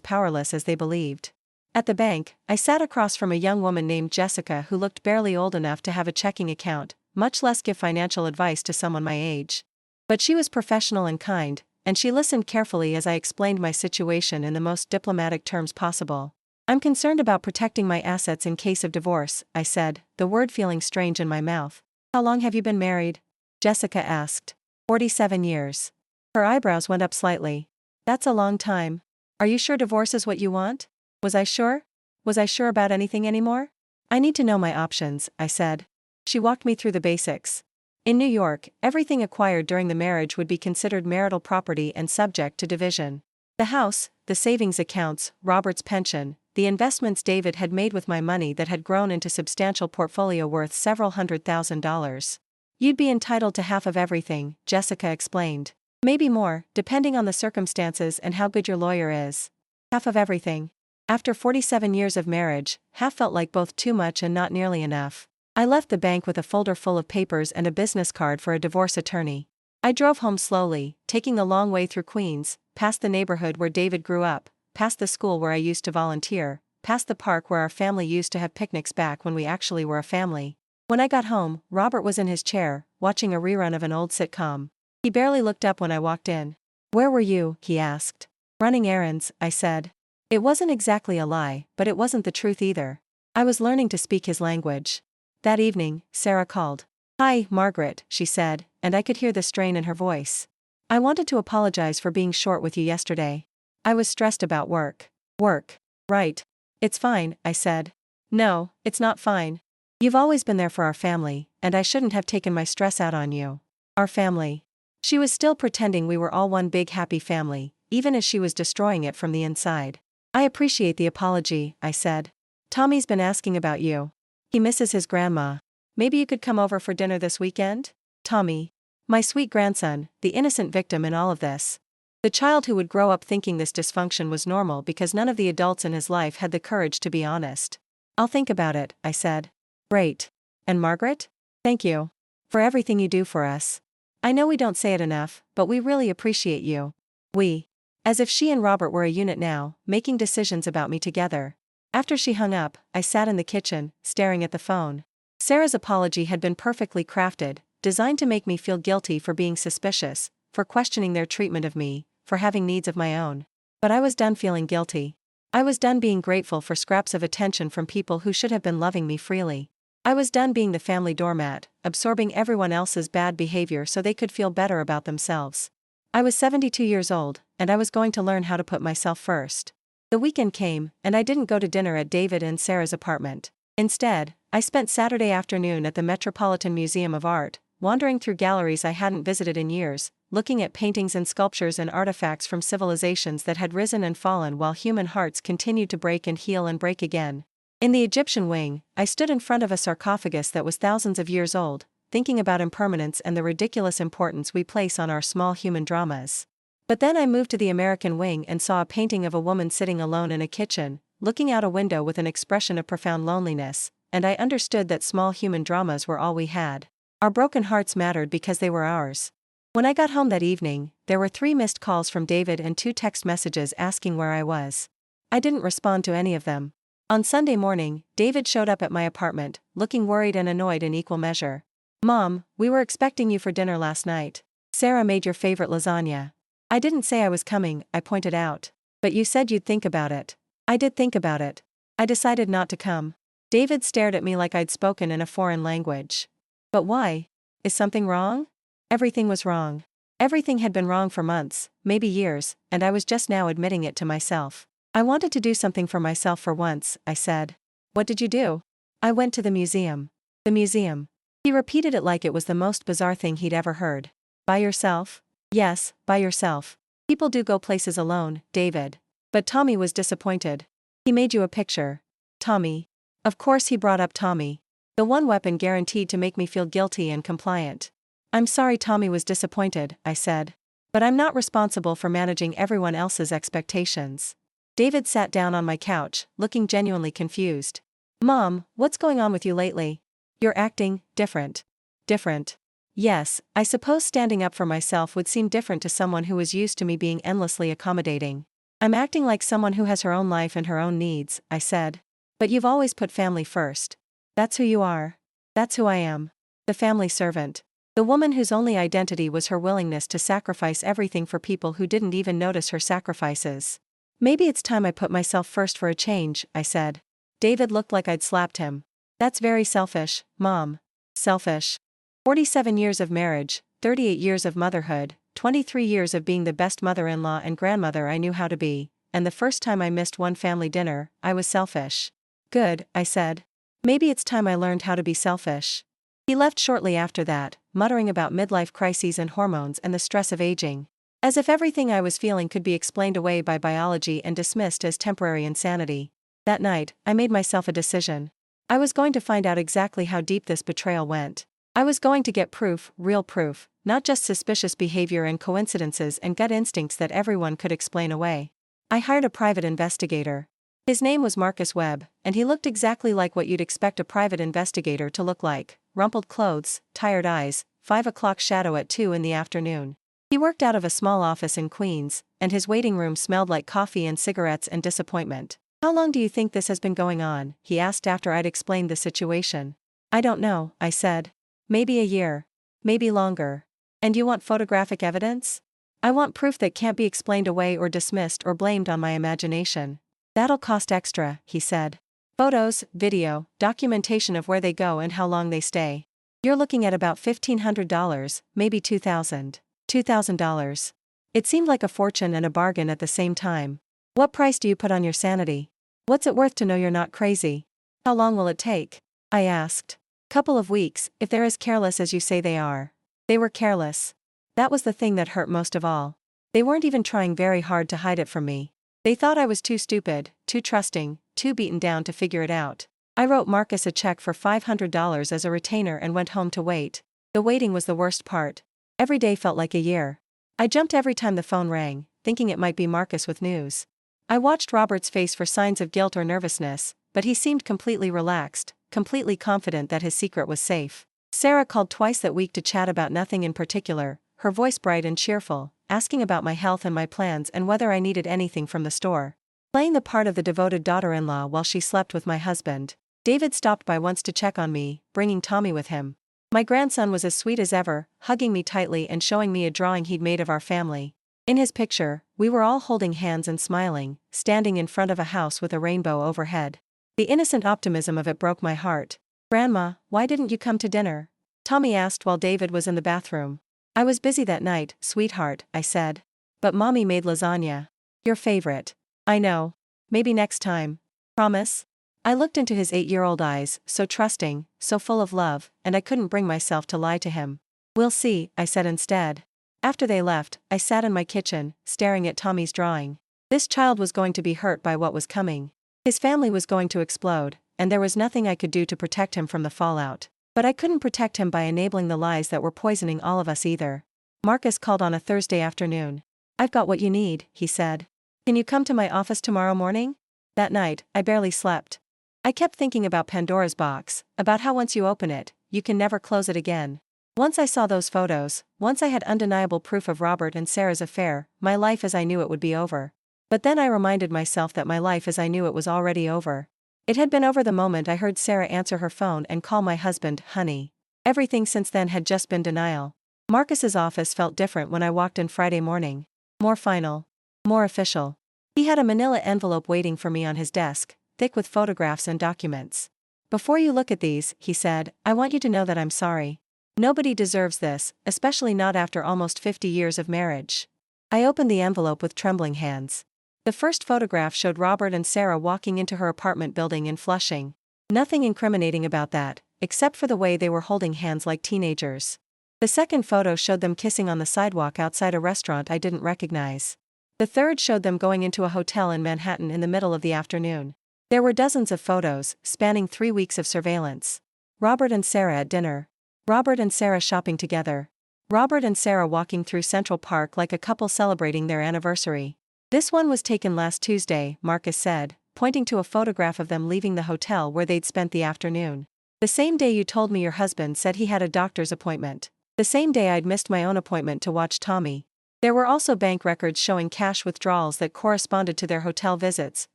powerless as they believed. At the bank, I sat across from a young woman named Jessica who looked barely old enough to have a checking account, much less give financial advice to someone my age. But she was professional and kind, and she listened carefully as I explained my situation in the most diplomatic terms possible. "I'm concerned about protecting my assets in case of divorce," I said, the word feeling strange in my mouth. "How long have you been married?" Jessica asked. 47 years. Her eyebrows went up slightly. "That's a long time. Are you sure divorce is what you want?" Was I sure? Was I sure about anything anymore? "I need to know my options," I said. She walked me through the basics. In New York, everything acquired during the marriage would be considered marital property and subject to division. The house, the savings accounts, Robert's pension, the investments David had made with my money that had grown into substantial portfolio worth several $100,000. "You'd be entitled to half of everything," Jessica explained. "Maybe more, depending on the circumstances and how good your lawyer is." Half of everything. After 47 years of marriage, half felt like both too much and not nearly enough. I left the bank with a folder full of papers and a business card for a divorce attorney. I drove home slowly, taking the long way through Queens, past the neighborhood where David grew up, past the school where I used to volunteer, past the park where our family used to have picnics back when we actually were a family. When I got home, Robert was in his chair, watching a rerun of an old sitcom. He barely looked up when I walked in. "Where were you?" he asked. "Running errands," I said. It wasn't exactly a lie, but it wasn't the truth either. I was learning to speak his language. That evening, Sarah called. "Hi, Margaret," she said, and I could hear the strain in her voice. "I wanted to apologize for being short with you yesterday. I was stressed about work." "Work. Right. It's fine," I said. "No, it's not fine. You've always been there for our family, and I shouldn't have taken my stress out on you." "Our family." She was still pretending we were all one big happy family, even as she was destroying it from the inside. "I appreciate the apology," I said. "Tommy's been asking about you. He misses his grandma." Maybe you could come over for dinner this weekend? Tommy. My sweet grandson, the innocent victim in all of this. The child who would grow up thinking this dysfunction was normal because none of the adults in his life had the courage to be honest. I'll think about it, I said. Great. And Margaret? Thank you. For everything you do for us. I know we don't say it enough, but we really appreciate you. We. As if she and Robert were a unit now, making decisions about me together. After she hung up, I sat in the kitchen, staring at the phone. Sarah's apology had been perfectly crafted, designed to make me feel guilty for being suspicious, for questioning their treatment of me, for having needs of my own. But I was done feeling guilty. I was done being grateful for scraps of attention from people who should have been loving me freely. I was done being the family doormat, absorbing everyone else's bad behavior so they could feel better about themselves. I was 72 years old, and I was going to learn how to put myself first. The weekend came, and I didn't go to dinner at David and Sarah's apartment. Instead, I spent Saturday afternoon at the Metropolitan Museum of Art, wandering through galleries I hadn't visited in years, looking at paintings and sculptures and artifacts from civilizations that had risen and fallen while human hearts continued to break and heal and break again. In the Egyptian wing, I stood in front of a sarcophagus that was thousands of years old, thinking about impermanence and the ridiculous importance we place on our small human dramas. But then I moved to the American wing and saw a painting of a woman sitting alone in a kitchen, looking out a window with an expression of profound loneliness, and I understood that small human dramas were all we had. Our broken hearts mattered because they were ours. When I got home that evening, there were 3 missed calls from David and 2 text messages asking where I was. I didn't respond to any of them. On Sunday morning, David showed up at my apartment, looking worried and annoyed in equal measure. Mom, we were expecting you for dinner last night. Sarah made your favorite lasagna. I didn't say I was coming, I pointed out. But you said you'd think about it. I did think about it. I decided not to come. David stared at me like I'd spoken in a foreign language. But why? Is something wrong? Everything was wrong. Everything had been wrong for months, maybe years, and I was just now admitting it to myself. I wanted to do something for myself for once, I said. What did you do? I went to the museum. The museum. He repeated it like it was the most bizarre thing he'd ever heard. By yourself? Yes, by yourself. People do go places alone, David. But Tommy was disappointed. He made you a picture. Tommy. Of course he brought up Tommy. The one weapon guaranteed to make me feel guilty and compliant. I'm sorry Tommy was disappointed, I said. But I'm not responsible for managing everyone else's expectations. David sat down on my couch, looking genuinely confused. Mom, what's going on with you lately? You're acting different. Different. Yes, I suppose standing up for myself would seem different to someone who was used to me being endlessly accommodating. I'm acting like someone who has her own life and her own needs, I said. But you've always put family first. That's who you are. That's who I am. The family servant. The woman whose only identity was her willingness to sacrifice everything for people who didn't even notice her sacrifices. Maybe it's time I put myself first for a change, I said. David looked like I'd slapped him. That's very selfish, Mom. Selfish. 47 years of marriage, 38 years of motherhood, 23 years of being the best mother-in-law and grandmother I knew how to be, and the first time I missed one family dinner, I was selfish. Good, I said. Maybe it's time I learned how to be selfish. He left shortly after that, muttering about midlife crises and hormones and the stress of aging. As if everything I was feeling could be explained away by biology and dismissed as temporary insanity. That night, I made myself a decision. I was going to find out exactly how deep this betrayal went. I was going to get proof, real proof, not just suspicious behavior and coincidences and gut instincts that everyone could explain away. I hired a private investigator. His name was Marcus Webb, and he looked exactly like what you'd expect a private investigator to look like: rumpled clothes, tired eyes, 5 o'clock shadow at 2 in the afternoon. He worked out of a small office in Queens, and his waiting room smelled like coffee and cigarettes and disappointment. How long do you think this has been going on? He asked after I'd explained the situation. I don't know, I said. Maybe a year. Maybe longer. And you want photographic evidence? I want proof that can't be explained away or dismissed or blamed on my imagination. That'll cost extra, he said. Photos, video, documentation of where they go and how long they stay. You're looking at about $1,500, maybe $2,000. $2,000. It seemed like a fortune and a bargain at the same time. What price do you put on your sanity? What's it worth to know you're not crazy? How long will it take? I asked. Couple of weeks, if they're as careless as you say they are. They were careless. That was the thing that hurt most of all. They weren't even trying very hard to hide it from me. They thought I was too stupid, too trusting, too beaten down to figure it out. I wrote Marcus a check for $500 as a retainer and went home to wait. The waiting was the worst part. Every day felt like a year. I jumped every time the phone rang, thinking it might be Marcus with news. I watched Robert's face for signs of guilt or nervousness, but he seemed completely relaxed, completely confident that his secret was safe. Sarah called twice that week to chat about nothing in particular, her voice bright and cheerful, asking about my health and my plans and whether I needed anything from the store. Playing the part of the devoted daughter-in-law while she slept with my husband. David stopped by once to check on me, bringing Tommy with him. My grandson was as sweet as ever, hugging me tightly and showing me a drawing he'd made of our family. In his picture, we were all holding hands and smiling, standing in front of a house with a rainbow overhead. The innocent optimism of it broke my heart. "Grandma, why didn't you come to dinner?" Tommy asked while David was in the bathroom. "I was busy that night, sweetheart," I said. "But Mommy made lasagna. Your favorite." "I know. Maybe next time. Promise?" I looked into his 8-year-old eyes, so trusting, so full of love, and I couldn't bring myself to lie to him. "We'll see," I said instead. After they left, I sat in my kitchen, staring at Tommy's drawing. This child was going to be hurt by what was coming. His family was going to explode, and there was nothing I could do to protect him from the fallout. But I couldn't protect him by enabling the lies that were poisoning all of us either. Marcus called on a Thursday afternoon. "I've got what you need," he said. "Can you come to my office tomorrow morning?" That night, I barely slept. I kept thinking about Pandora's box, about how once you open it, you can never close it again. Once I saw those photos, once I had undeniable proof of Robert and Sarah's affair, my life as I knew it would be over. But then I reminded myself that my life as I knew it was already over. It had been over the moment I heard Sarah answer her phone and call my husband, honey. Everything since then had just been denial. Marcus's office felt different when I walked in Friday morning. More final. More official. He had a manila envelope waiting for me on his desk, thick with photographs and documents. "Before you look at these," he said, "I want you to know that I'm sorry. Nobody deserves this, especially not after almost 50 years of marriage." I opened the envelope with trembling hands. The first photograph showed Robert and Sarah walking into her apartment building in Flushing. Nothing incriminating about that, except for the way they were holding hands like teenagers. The second photo showed them kissing on the sidewalk outside a restaurant I didn't recognize. The third showed them going into a hotel in Manhattan in the middle of the afternoon. There were dozens of photos, spanning 3 weeks of surveillance. Robert and Sarah at dinner. Robert and Sarah shopping together. Robert and Sarah walking through Central Park like a couple celebrating their anniversary. "This one was taken last Tuesday," Marcus said, pointing to a photograph of them leaving the hotel where they'd spent the afternoon. "The same day you told me your husband said he had a doctor's appointment. The same day I'd missed my own appointment to watch Tommy." There were also bank records showing cash withdrawals that corresponded to their hotel visits,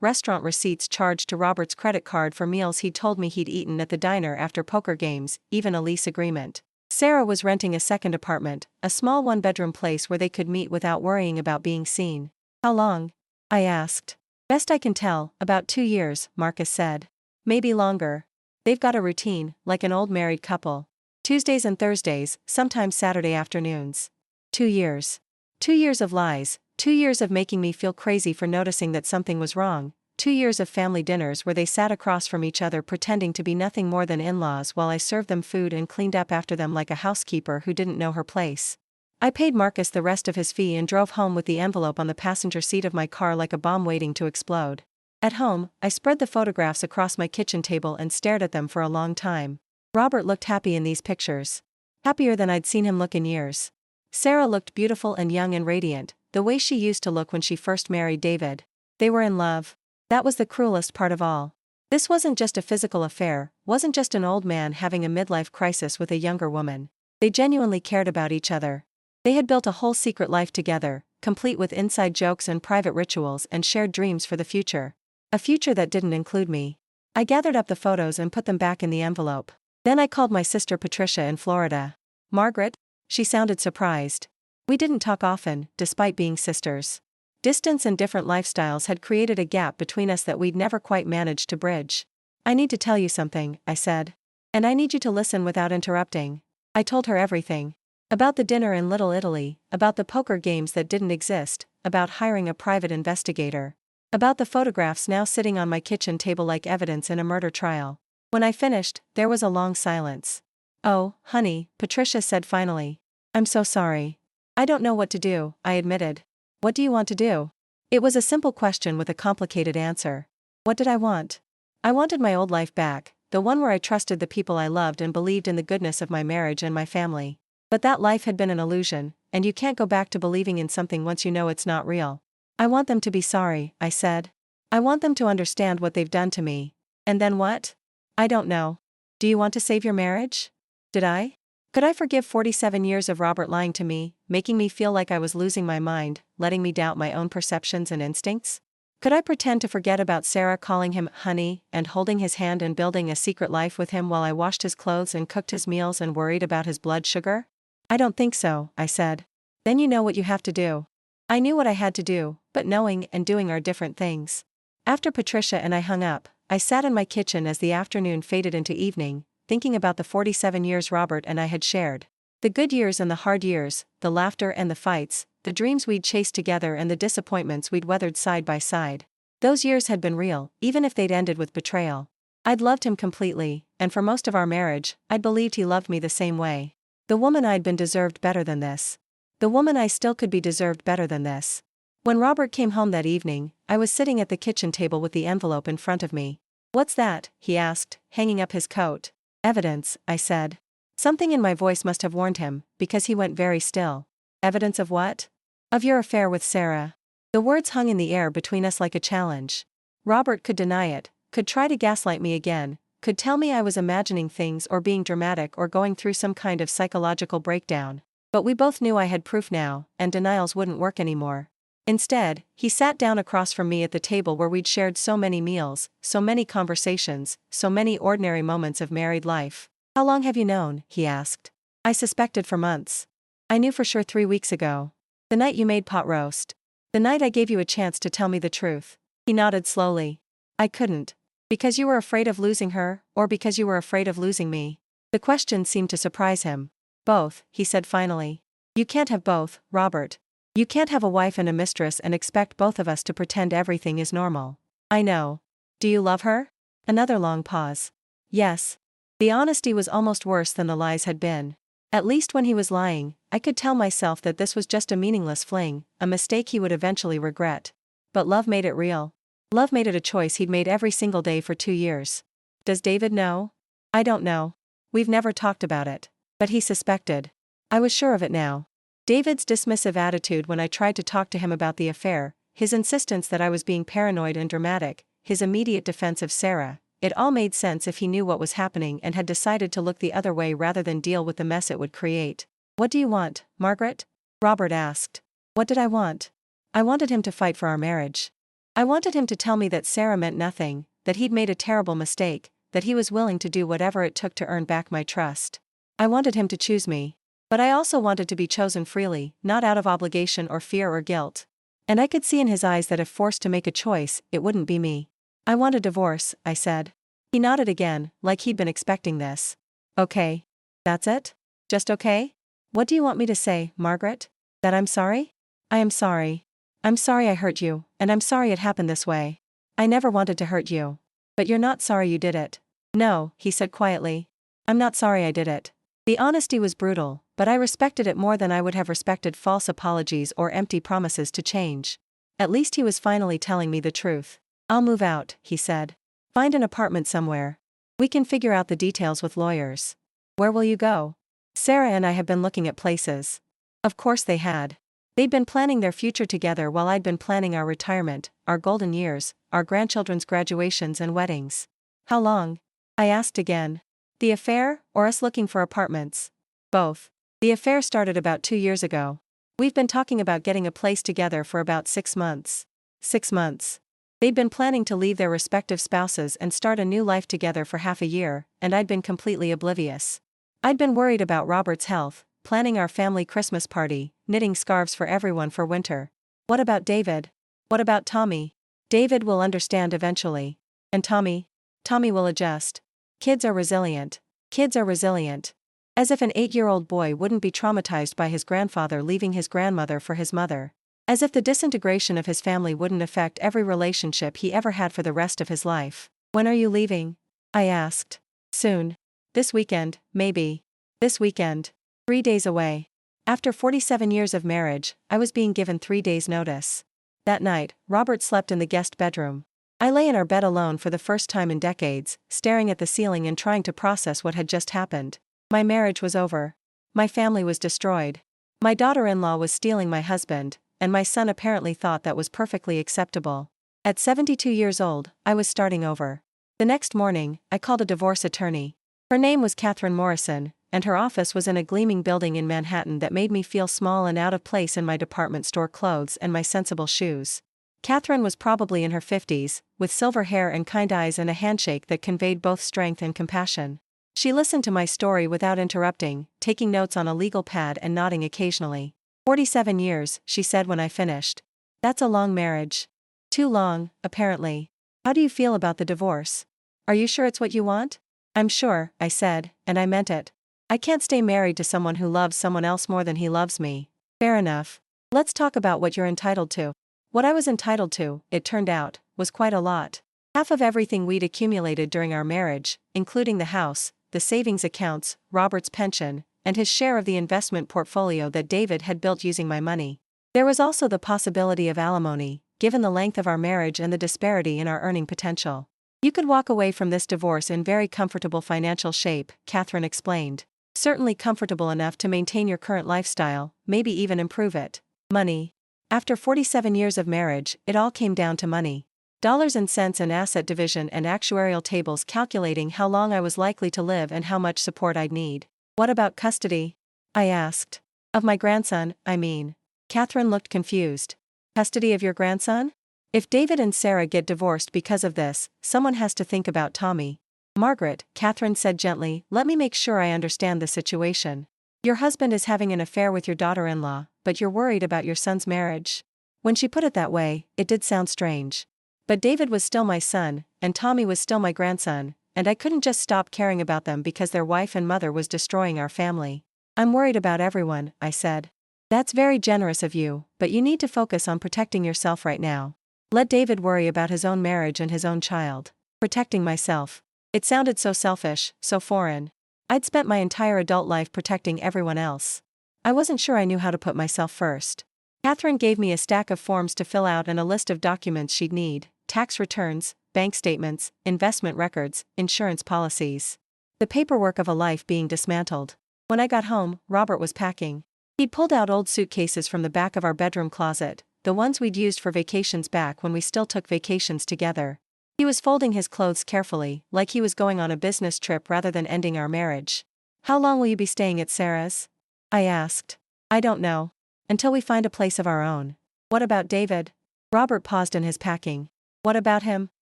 restaurant receipts charged to Robert's credit card for meals he'd told me he'd eaten at the diner after poker games, even a lease agreement. Sarah was renting a second apartment, a small one-bedroom place where they could meet without worrying about being seen. "How long?" I asked. "Best I can tell, about 2 years," Marcus said. "Maybe longer. They've got a routine, like an old married couple. Tuesdays and Thursdays, sometimes Saturday afternoons." 2 years. 2 years of lies, 2 years of making me feel crazy for noticing that something was wrong, 2 years of family dinners where they sat across from each other pretending to be nothing more than in-laws while I served them food and cleaned up after them like a housekeeper who didn't know her place. I paid Marcus the rest of his fee and drove home with the envelope on the passenger seat of my car like a bomb waiting to explode. At home, I spread the photographs across my kitchen table and stared at them for a long time. Robert looked happy in these pictures. Happier than I'd seen him look in years. Sarah looked beautiful and young and radiant, the way she used to look when she first married David. They were in love. That was the cruelest part of all. This wasn't just a physical affair, wasn't just an old man having a midlife crisis with a younger woman. They genuinely cared about each other. They had built a whole secret life together, complete with inside jokes and private rituals and shared dreams for the future. A future that didn't include me. I gathered up the photos and put them back in the envelope. Then I called my sister Patricia in Florida. "Margaret?" She sounded surprised. We didn't talk often, despite being sisters. Distance and different lifestyles had created a gap between us that we'd never quite managed to bridge. "I need to tell you something," I said. "And I need you to listen without interrupting." I told her everything. About the dinner in Little Italy, about the poker games that didn't exist, about hiring a private investigator. About the photographs now sitting on my kitchen table like evidence in a murder trial. When I finished, there was a long silence. "Oh, honey," Patricia said finally. "I'm so sorry. I don't know what to do," I admitted. "What do you want to do?" It was a simple question with a complicated answer. What did I want? I wanted my old life back, the one where I trusted the people I loved and believed in the goodness of my marriage and my family. But that life had been an illusion, and you can't go back to believing in something once you know it's not real. I want them to be sorry, I said. I want them to understand what they've done to me. And then what? I don't know. Do you want to save your marriage? Did I? Could I forgive 47 years of Robert lying to me, making me feel like I was losing my mind, letting me doubt my own perceptions and instincts? Could I pretend to forget about Sarah calling him honey and holding his hand and building a secret life with him while I washed his clothes and cooked his meals and worried about his blood sugar? I don't think so, I said. Then you know what you have to do. I knew what I had to do, but knowing and doing are different things. After Patricia and I hung up, I sat in my kitchen as the afternoon faded into evening, thinking about the 47 years Robert and I had shared. The good years and the hard years, the laughter and the fights, the dreams we'd chased together and the disappointments we'd weathered side by side. Those years had been real, even if they'd ended with betrayal. I'd loved him completely, and for most of our marriage, I'd believed he loved me the same way. The woman I'd been deserved better than this. The woman I still could be deserved better than this. When Robert came home that evening, I was sitting at the kitchen table with the envelope in front of me. "What's that?" he asked, hanging up his coat. "Evidence," I said. Something in my voice must have warned him, because he went very still. "Evidence of what?" "Of your affair with Sarah." The words hung in the air between us like a challenge. Robert could deny it, could try to gaslight me again, could tell me I was imagining things or being dramatic or going through some kind of psychological breakdown. But we both knew I had proof now, and denials wouldn't work anymore. Instead, he sat down across from me at the table where we'd shared so many meals, so many conversations, so many ordinary moments of married life. "How long have you known?" he asked. I suspected for months. "I knew for sure 3 weeks ago. The night you made pot roast. The night I gave you a chance to tell me the truth." He nodded slowly. "I couldn't. Because you were afraid of losing her, or because you were afraid of losing me?" The question seemed to surprise him. "Both," he said finally. "You can't have both, Robert. You can't have a wife and a mistress and expect both of us to pretend everything is normal." "I know. Do you love her?" Another long pause. "Yes." The honesty was almost worse than the lies had been. At least when he was lying, I could tell myself that this was just a meaningless fling, a mistake he would eventually regret. But love made it real. Love made it a choice he'd made every single day for 2 years. Does David know? I don't know. We've never talked about it. But he suspected. I was sure of it now. David's dismissive attitude when I tried to talk to him about the affair, his insistence that I was being paranoid and dramatic, his immediate defense of Sarah, it all made sense if he knew what was happening and had decided to look the other way rather than deal with the mess it would create. "What do you want, Margaret?" Robert asked. What did I want? I wanted him to fight for our marriage. I wanted him to tell me that Sarah meant nothing, that he'd made a terrible mistake, that he was willing to do whatever it took to earn back my trust. I wanted him to choose me. But I also wanted to be chosen freely, not out of obligation or fear or guilt. And I could see in his eyes that if forced to make a choice, it wouldn't be me. "I want a divorce," I said. He nodded again, like he'd been expecting this. "Okay. That's it? Just okay? What do you want me to say, Margaret? That I'm sorry?" "I am sorry. I'm sorry I hurt you, and I'm sorry it happened this way. I never wanted to hurt you. But you're not sorry you did it." "No," he said quietly. "I'm not sorry I did it." The honesty was brutal, but I respected it more than I would have respected false apologies or empty promises to change. At least he was finally telling me the truth. "I'll move out," he said. "Find an apartment somewhere. We can figure out the details with lawyers." "Where will you go?" Sarah and I have been looking at places. Of course they had. They'd been planning their future together while I'd been planning our retirement, our golden years, our grandchildren's graduations and weddings. "How long?" I asked again. "The affair, or us looking for apartments?" "Both. The affair started about 2 years ago. We've been talking about getting a place together for about 6 months. 6 months. They'd been planning to leave their respective spouses and start a new life together for half a year, and I'd been completely oblivious. I'd been worried about Robert's health, planning our family Christmas party, knitting scarves for everyone for winter. What about David? What about Tommy? David will understand eventually. And Tommy? Tommy will adjust. Kids are resilient. Kids are resilient. As if an 8-year-old boy wouldn't be traumatized by his grandfather leaving his grandmother for his mother. As if the disintegration of his family wouldn't affect every relationship he ever had for the rest of his life. "When are you leaving?" I asked. "Soon. This weekend, maybe. This weekend. 3 days away." After 47 years of marriage, I was being given 3 days' notice. That night, Robert slept in the guest bedroom. I lay in our bed alone for the first time in decades, staring at the ceiling and trying to process what had just happened. My marriage was over. My family was destroyed. My daughter-in-law was stealing my husband, and my son apparently thought that was perfectly acceptable. At 72 years old, I was starting over. The next morning, I called a divorce attorney. Her name was Catherine Morrison, and her office was in a gleaming building in Manhattan that made me feel small and out of place in my department store clothes and my sensible shoes. Catherine was probably in her 50s, with silver hair and kind eyes and a handshake that conveyed both strength and compassion. She listened to my story without interrupting, taking notes on a legal pad and nodding occasionally. 47 years, she said when I finished. That's a long marriage. Too long, apparently. How do you feel about the divorce? Are you sure it's what you want? I'm sure, I said, and I meant it. I can't stay married to someone who loves someone else more than he loves me. Fair enough. Let's talk about what you're entitled to. What I was entitled to, it turned out, was quite a lot. Half of everything we'd accumulated during our marriage, including the house, the savings accounts, Robert's pension, and his share of the investment portfolio that David had built using my money. There was also the possibility of alimony, given the length of our marriage and the disparity in our earning potential. You could walk away from this divorce in very comfortable financial shape, Catherine explained. Certainly comfortable enough to maintain your current lifestyle, maybe even improve it. Money. After 47 years of marriage, it all came down to money. Dollars and cents and asset division and actuarial tables calculating how long I was likely to live and how much support I'd need. What about custody? I asked. Of my grandson, I mean. Catherine looked confused. Custody of your grandson? If David and Sarah get divorced because of this, someone has to think about Tommy. Margaret, Catherine said gently, let me make sure I understand the situation. Your husband is having an affair with your daughter-in-law, but you're worried about your son's marriage. When she put it that way, it did sound strange. But David was still my son, and Tommy was still my grandson, and I couldn't just stop caring about them because their wife and mother was destroying our family. I'm worried about everyone, I said. That's very generous of you, but you need to focus on protecting yourself right now. Let David worry about his own marriage and his own child. Protecting myself. It sounded so selfish, so foreign. I'd spent my entire adult life protecting everyone else. I wasn't sure I knew how to put myself first. Catherine gave me a stack of forms to fill out and a list of documents she'd need: tax returns, bank statements, investment records, insurance policies. The paperwork of a life being dismantled. When I got home, Robert was packing. He'd pulled out old suitcases from the back of our bedroom closet, the ones we'd used for vacations back when we still took vacations together. He was folding his clothes carefully, like he was going on a business trip rather than ending our marriage. How long will you be staying at Sarah's? I asked. I don't know. Until we find a place of our own. What about David? Robert paused in his packing. What about him?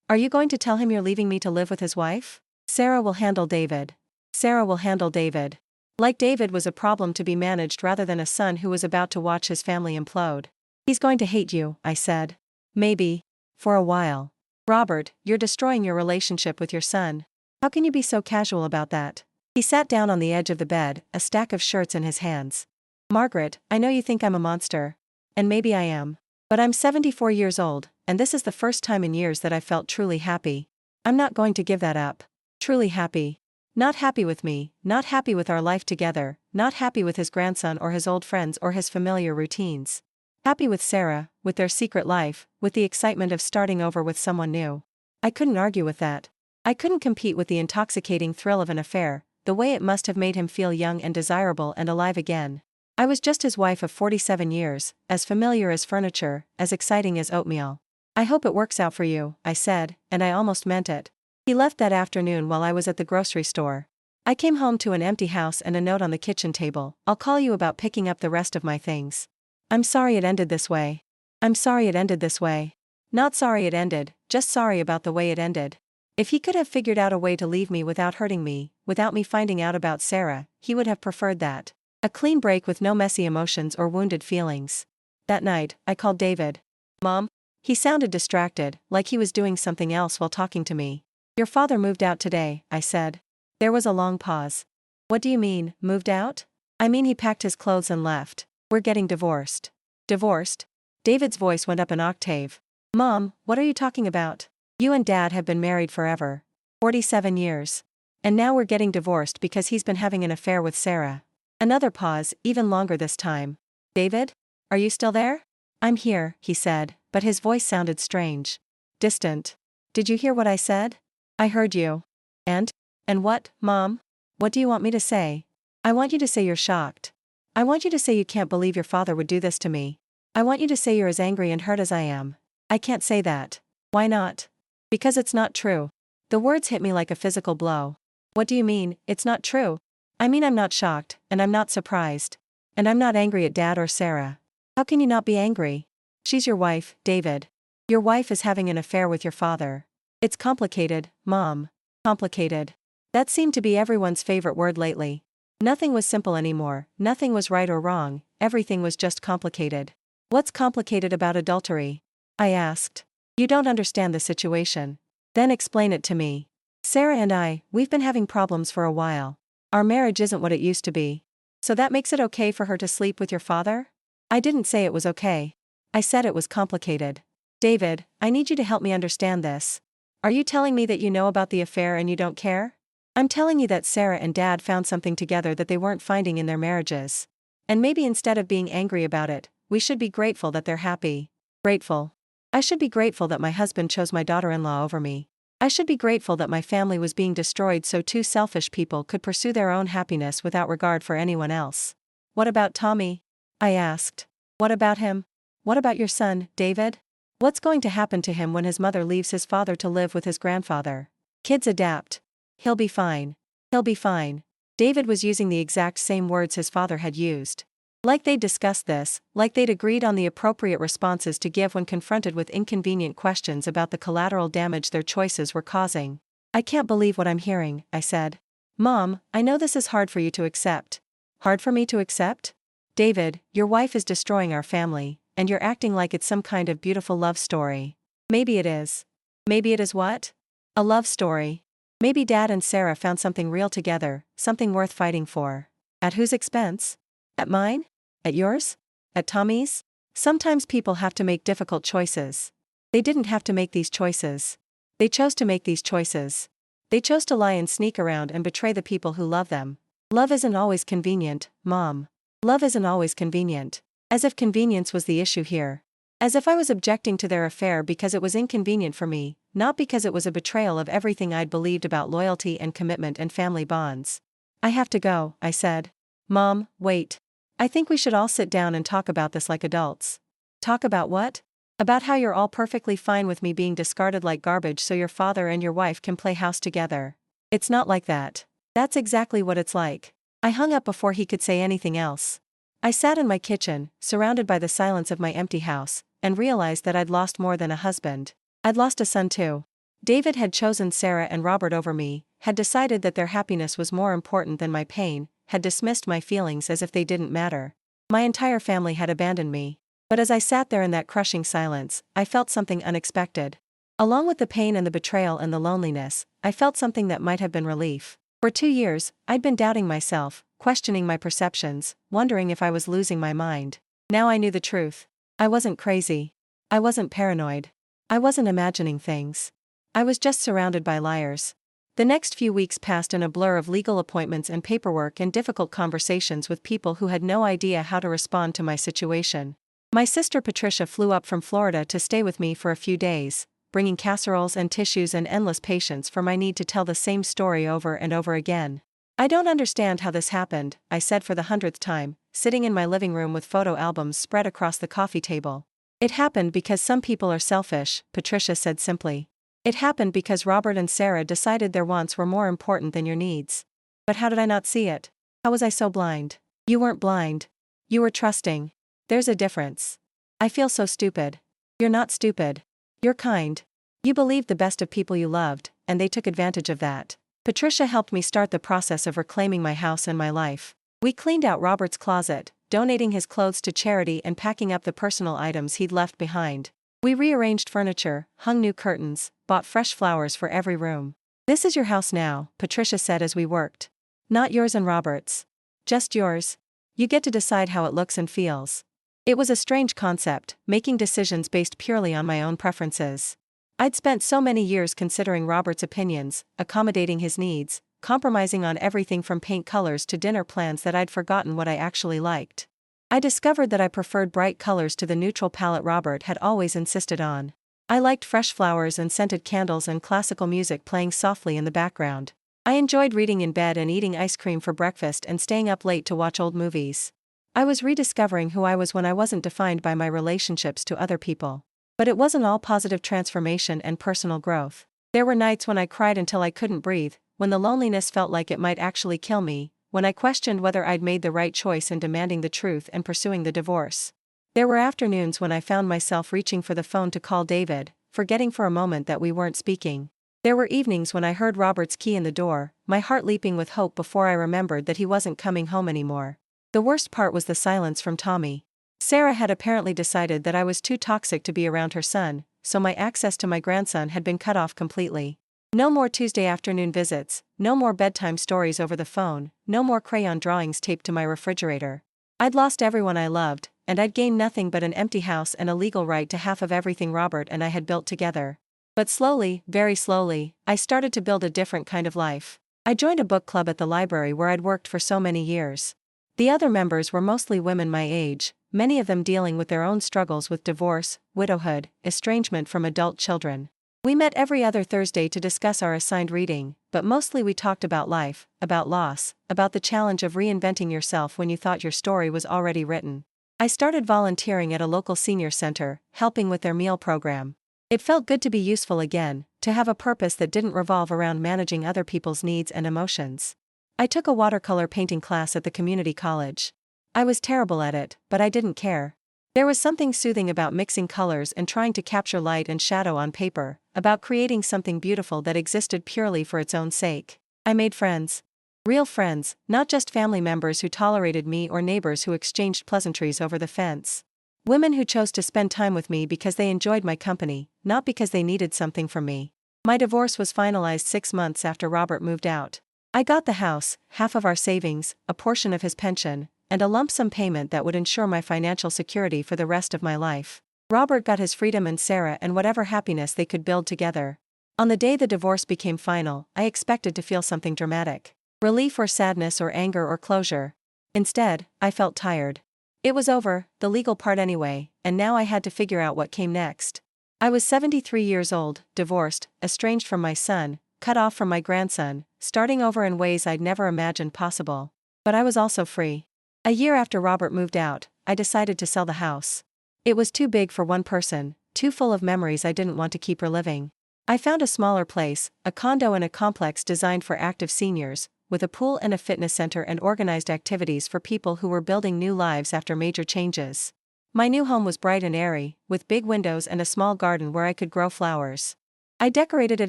Are you going to tell him you're leaving me to live with his wife? Sarah will handle David. Sarah will handle David. Like David was a problem to be managed rather than a son who was about to watch his family implode. He's going to hate you, I said. Maybe. For a while. Robert, you're destroying your relationship with your son. How can you be so casual about that? He sat down on the edge of the bed, a stack of shirts in his hands. Margaret, I know you think I'm a monster. And maybe I am. But I'm 74 years old, and this is the first time in years that I felt truly happy. I'm not going to give that up. Truly happy. Not happy with me, not happy with our life together, not happy with his grandson or his old friends or his familiar routines. Happy with Sarah, with their secret life, with the excitement of starting over with someone new. I couldn't argue with that. I couldn't compete with the intoxicating thrill of an affair, the way it must have made him feel young and desirable and alive again. I was just his wife of 47 years, as familiar as furniture, as exciting as oatmeal. I hope it works out for you, I said, and I almost meant it. He left that afternoon while I was at the grocery store. I came home to an empty house and a note on the kitchen table. I'll call you about picking up the rest of my things. I'm sorry it ended this way. I'm sorry it ended this way. Not sorry it ended, just sorry about the way it ended. If he could have figured out a way to leave me without hurting me, without me finding out about Sarah, he would have preferred that. A clean break with no messy emotions or wounded feelings. That night, I called David. Mom? He sounded distracted, like he was doing something else while talking to me. Your father moved out today, I said. There was a long pause. What do you mean, moved out? I mean he packed his clothes and left. We're getting divorced. Divorced? David's voice went up an octave. Mom, what are you talking about? You and Dad have been married forever. 47 years. And now we're getting divorced because he's been having an affair with Sarah. Another pause, even longer this time. David? Are you still there? I'm here, he said, but his voice sounded strange. Distant. Did you hear what I said? I heard you. And? And what, Mom? What do you want me to say? I want you to say you're shocked. I want you to say you can't believe your father would do this to me. I want you to say you're as angry and hurt as I am. I can't say that. Why not? Because it's not true. The words hit me like a physical blow. What do you mean, it's not true? I mean, I'm not shocked, and I'm not surprised. And I'm not angry at Dad or Sarah. How can you not be angry? She's your wife, David. Your wife is having an affair with your father. It's complicated, Mom. Complicated. That seemed to be everyone's favorite word lately. Nothing was simple anymore, nothing was right or wrong, everything was just complicated. What's complicated about adultery? I asked. You don't understand the situation. Then explain it to me. Sarah and we've been having problems for a while. Our marriage isn't what it used to be. So that makes it okay for her to sleep with your father? I didn't say it was okay. I said it was complicated. David, I need you to help me understand this. Are you telling me that you know about the affair and you don't care? I'm telling you that Sarah and Dad found something together that they weren't finding in their marriages. And maybe instead of being angry about it, we should be grateful that they're happy. Grateful. I should be grateful that my husband chose my daughter-in-law over me. I should be grateful that my family was being destroyed so two selfish people could pursue their own happiness without regard for anyone else. What about Tommy? I asked. What about him? What about your son, David? What's going to happen to him when his mother leaves his father to live with his grandfather? Kids adapt. He'll be fine. He'll be fine. David was using the exact same words his father had used. Like they'd discussed this, like they'd agreed on the appropriate responses to give when confronted with inconvenient questions about the collateral damage their choices were causing. I can't believe what I'm hearing, I said. Mom, I know this is hard for you to accept. Hard for me to accept? David, your wife is destroying our family, and you're acting like it's some kind of beautiful love story. Maybe it is. Maybe it is what? A love story. Maybe Dad and Sarah found something real together, something worth fighting for. At whose expense? At mine? At yours? At Tommy's? Sometimes people have to make difficult choices. They didn't have to make these choices. They chose to make these choices. They chose to lie and sneak around and betray the people who love them. Love isn't always convenient, Mom. Love isn't always convenient. As if convenience was the issue here. As if I was objecting to their affair because it was inconvenient for me, not because it was a betrayal of everything I'd believed about loyalty and commitment and family bonds. I have to go, I said. Mom, wait. I think we should all sit down and talk about this like adults. Talk about what? About how you're all perfectly fine with me being discarded like garbage so your father and your wife can play house together. It's not like that. That's exactly what it's like. I hung up before he could say anything else. I sat in my kitchen, surrounded by the silence of my empty house, and realized that I'd lost more than a husband. I'd lost a son too. David had chosen Sarah and Robert over me, had decided that their happiness was more important than my pain, had dismissed my feelings as if they didn't matter. My entire family had abandoned me. But as I sat there in that crushing silence, I felt something unexpected. Along with the pain and the betrayal and the loneliness, I felt something that might have been relief. For 2 years, I'd been doubting myself, questioning my perceptions, wondering if I was losing my mind. Now I knew the truth. I wasn't crazy. I wasn't paranoid. I wasn't imagining things. I was just surrounded by liars. The next few weeks passed in a blur of legal appointments and paperwork and difficult conversations with people who had no idea how to respond to my situation. My sister Patricia flew up from Florida to stay with me for a few days, bringing casseroles and tissues and endless patience for my need to tell the same story over and over again. I don't understand how this happened, I said for the 100th time, sitting in my living room with photo albums spread across the coffee table. It happened because some people are selfish, Patricia said simply. It happened because Robert and Sarah decided their wants were more important than your needs. But how did I not see it? How was I so blind? You weren't blind. You were trusting. There's a difference. I feel so stupid. You're not stupid. You're kind. You believed the best of people you loved, and they took advantage of that. Patricia helped me start the process of reclaiming my house and my life. We cleaned out Robert's closet, donating his clothes to charity and packing up the personal items he'd left behind. We rearranged furniture, hung new curtains, bought fresh flowers for every room. This is your house now, Patricia said as we worked. Not yours and Robert's. Just yours. You get to decide how it looks and feels. It was a strange concept, making decisions based purely on my own preferences. I'd spent so many years considering Robert's opinions, accommodating his needs, compromising on everything from paint colors to dinner plans that I'd forgotten what I actually liked. I discovered that I preferred bright colors to the neutral palette Robert had always insisted on. I liked fresh flowers and scented candles and classical music playing softly in the background. I enjoyed reading in bed and eating ice cream for breakfast and staying up late to watch old movies. I was rediscovering who I was when I wasn't defined by my relationships to other people. But it wasn't all positive transformation and personal growth. There were nights when I cried until I couldn't breathe, when the loneliness felt like it might actually kill me, when I questioned whether I'd made the right choice in demanding the truth and pursuing the divorce. There were afternoons when I found myself reaching for the phone to call David, forgetting for a moment that we weren't speaking. There were evenings when I heard Robert's key in the door, my heart leaping with hope before I remembered that he wasn't coming home anymore. The worst part was the silence from Tommy. Sarah had apparently decided that I was too toxic to be around her son, so my access to my grandson had been cut off completely. No more Tuesday afternoon visits, no more bedtime stories over the phone, no more crayon drawings taped to my refrigerator. I'd lost everyone I loved, and I'd gained nothing but an empty house and a legal right to half of everything Robert and I had built together. But slowly, very slowly, I started to build a different kind of life. I joined a book club at the library where I'd worked for so many years. The other members were mostly women my age, many of them dealing with their own struggles with divorce, widowhood, estrangement from adult children. We met every other Thursday to discuss our assigned reading, but mostly we talked about life, about loss, about the challenge of reinventing yourself when you thought your story was already written. I started volunteering at a local senior center, helping with their meal program. It felt good to be useful again, to have a purpose that didn't revolve around managing other people's needs and emotions. I took a watercolor painting class at the community college. I was terrible at it, but I didn't care. There was something soothing about mixing colors and trying to capture light and shadow on paper, about creating something beautiful that existed purely for its own sake. I made friends. Real friends, not just family members who tolerated me or neighbors who exchanged pleasantries over the fence. Women who chose to spend time with me because they enjoyed my company, not because they needed something from me. My divorce was finalized 6 months after Robert moved out. I got the house, half of our savings, a portion of his pension, and a lump sum payment that would ensure my financial security for the rest of my life. Robert got his freedom and Sarah and whatever happiness they could build together. On the day the divorce became final, I expected to feel something dramatic. Relief or sadness or anger or closure. Instead, I felt tired. It was over, the legal part anyway, and now I had to figure out what came next. I was 73 years old, divorced, estranged from my son, cut off from my grandson, starting over in ways I'd never imagined possible. But I was also free. A year after Robert moved out, I decided to sell the house. It was too big for one person, too full of memories I didn't want to keep reliving. I found a smaller place, a condo in a complex designed for active seniors, with a pool and a fitness center and organized activities for people who were building new lives after major changes. My new home was bright and airy, with big windows and a small garden where I could grow flowers. I decorated it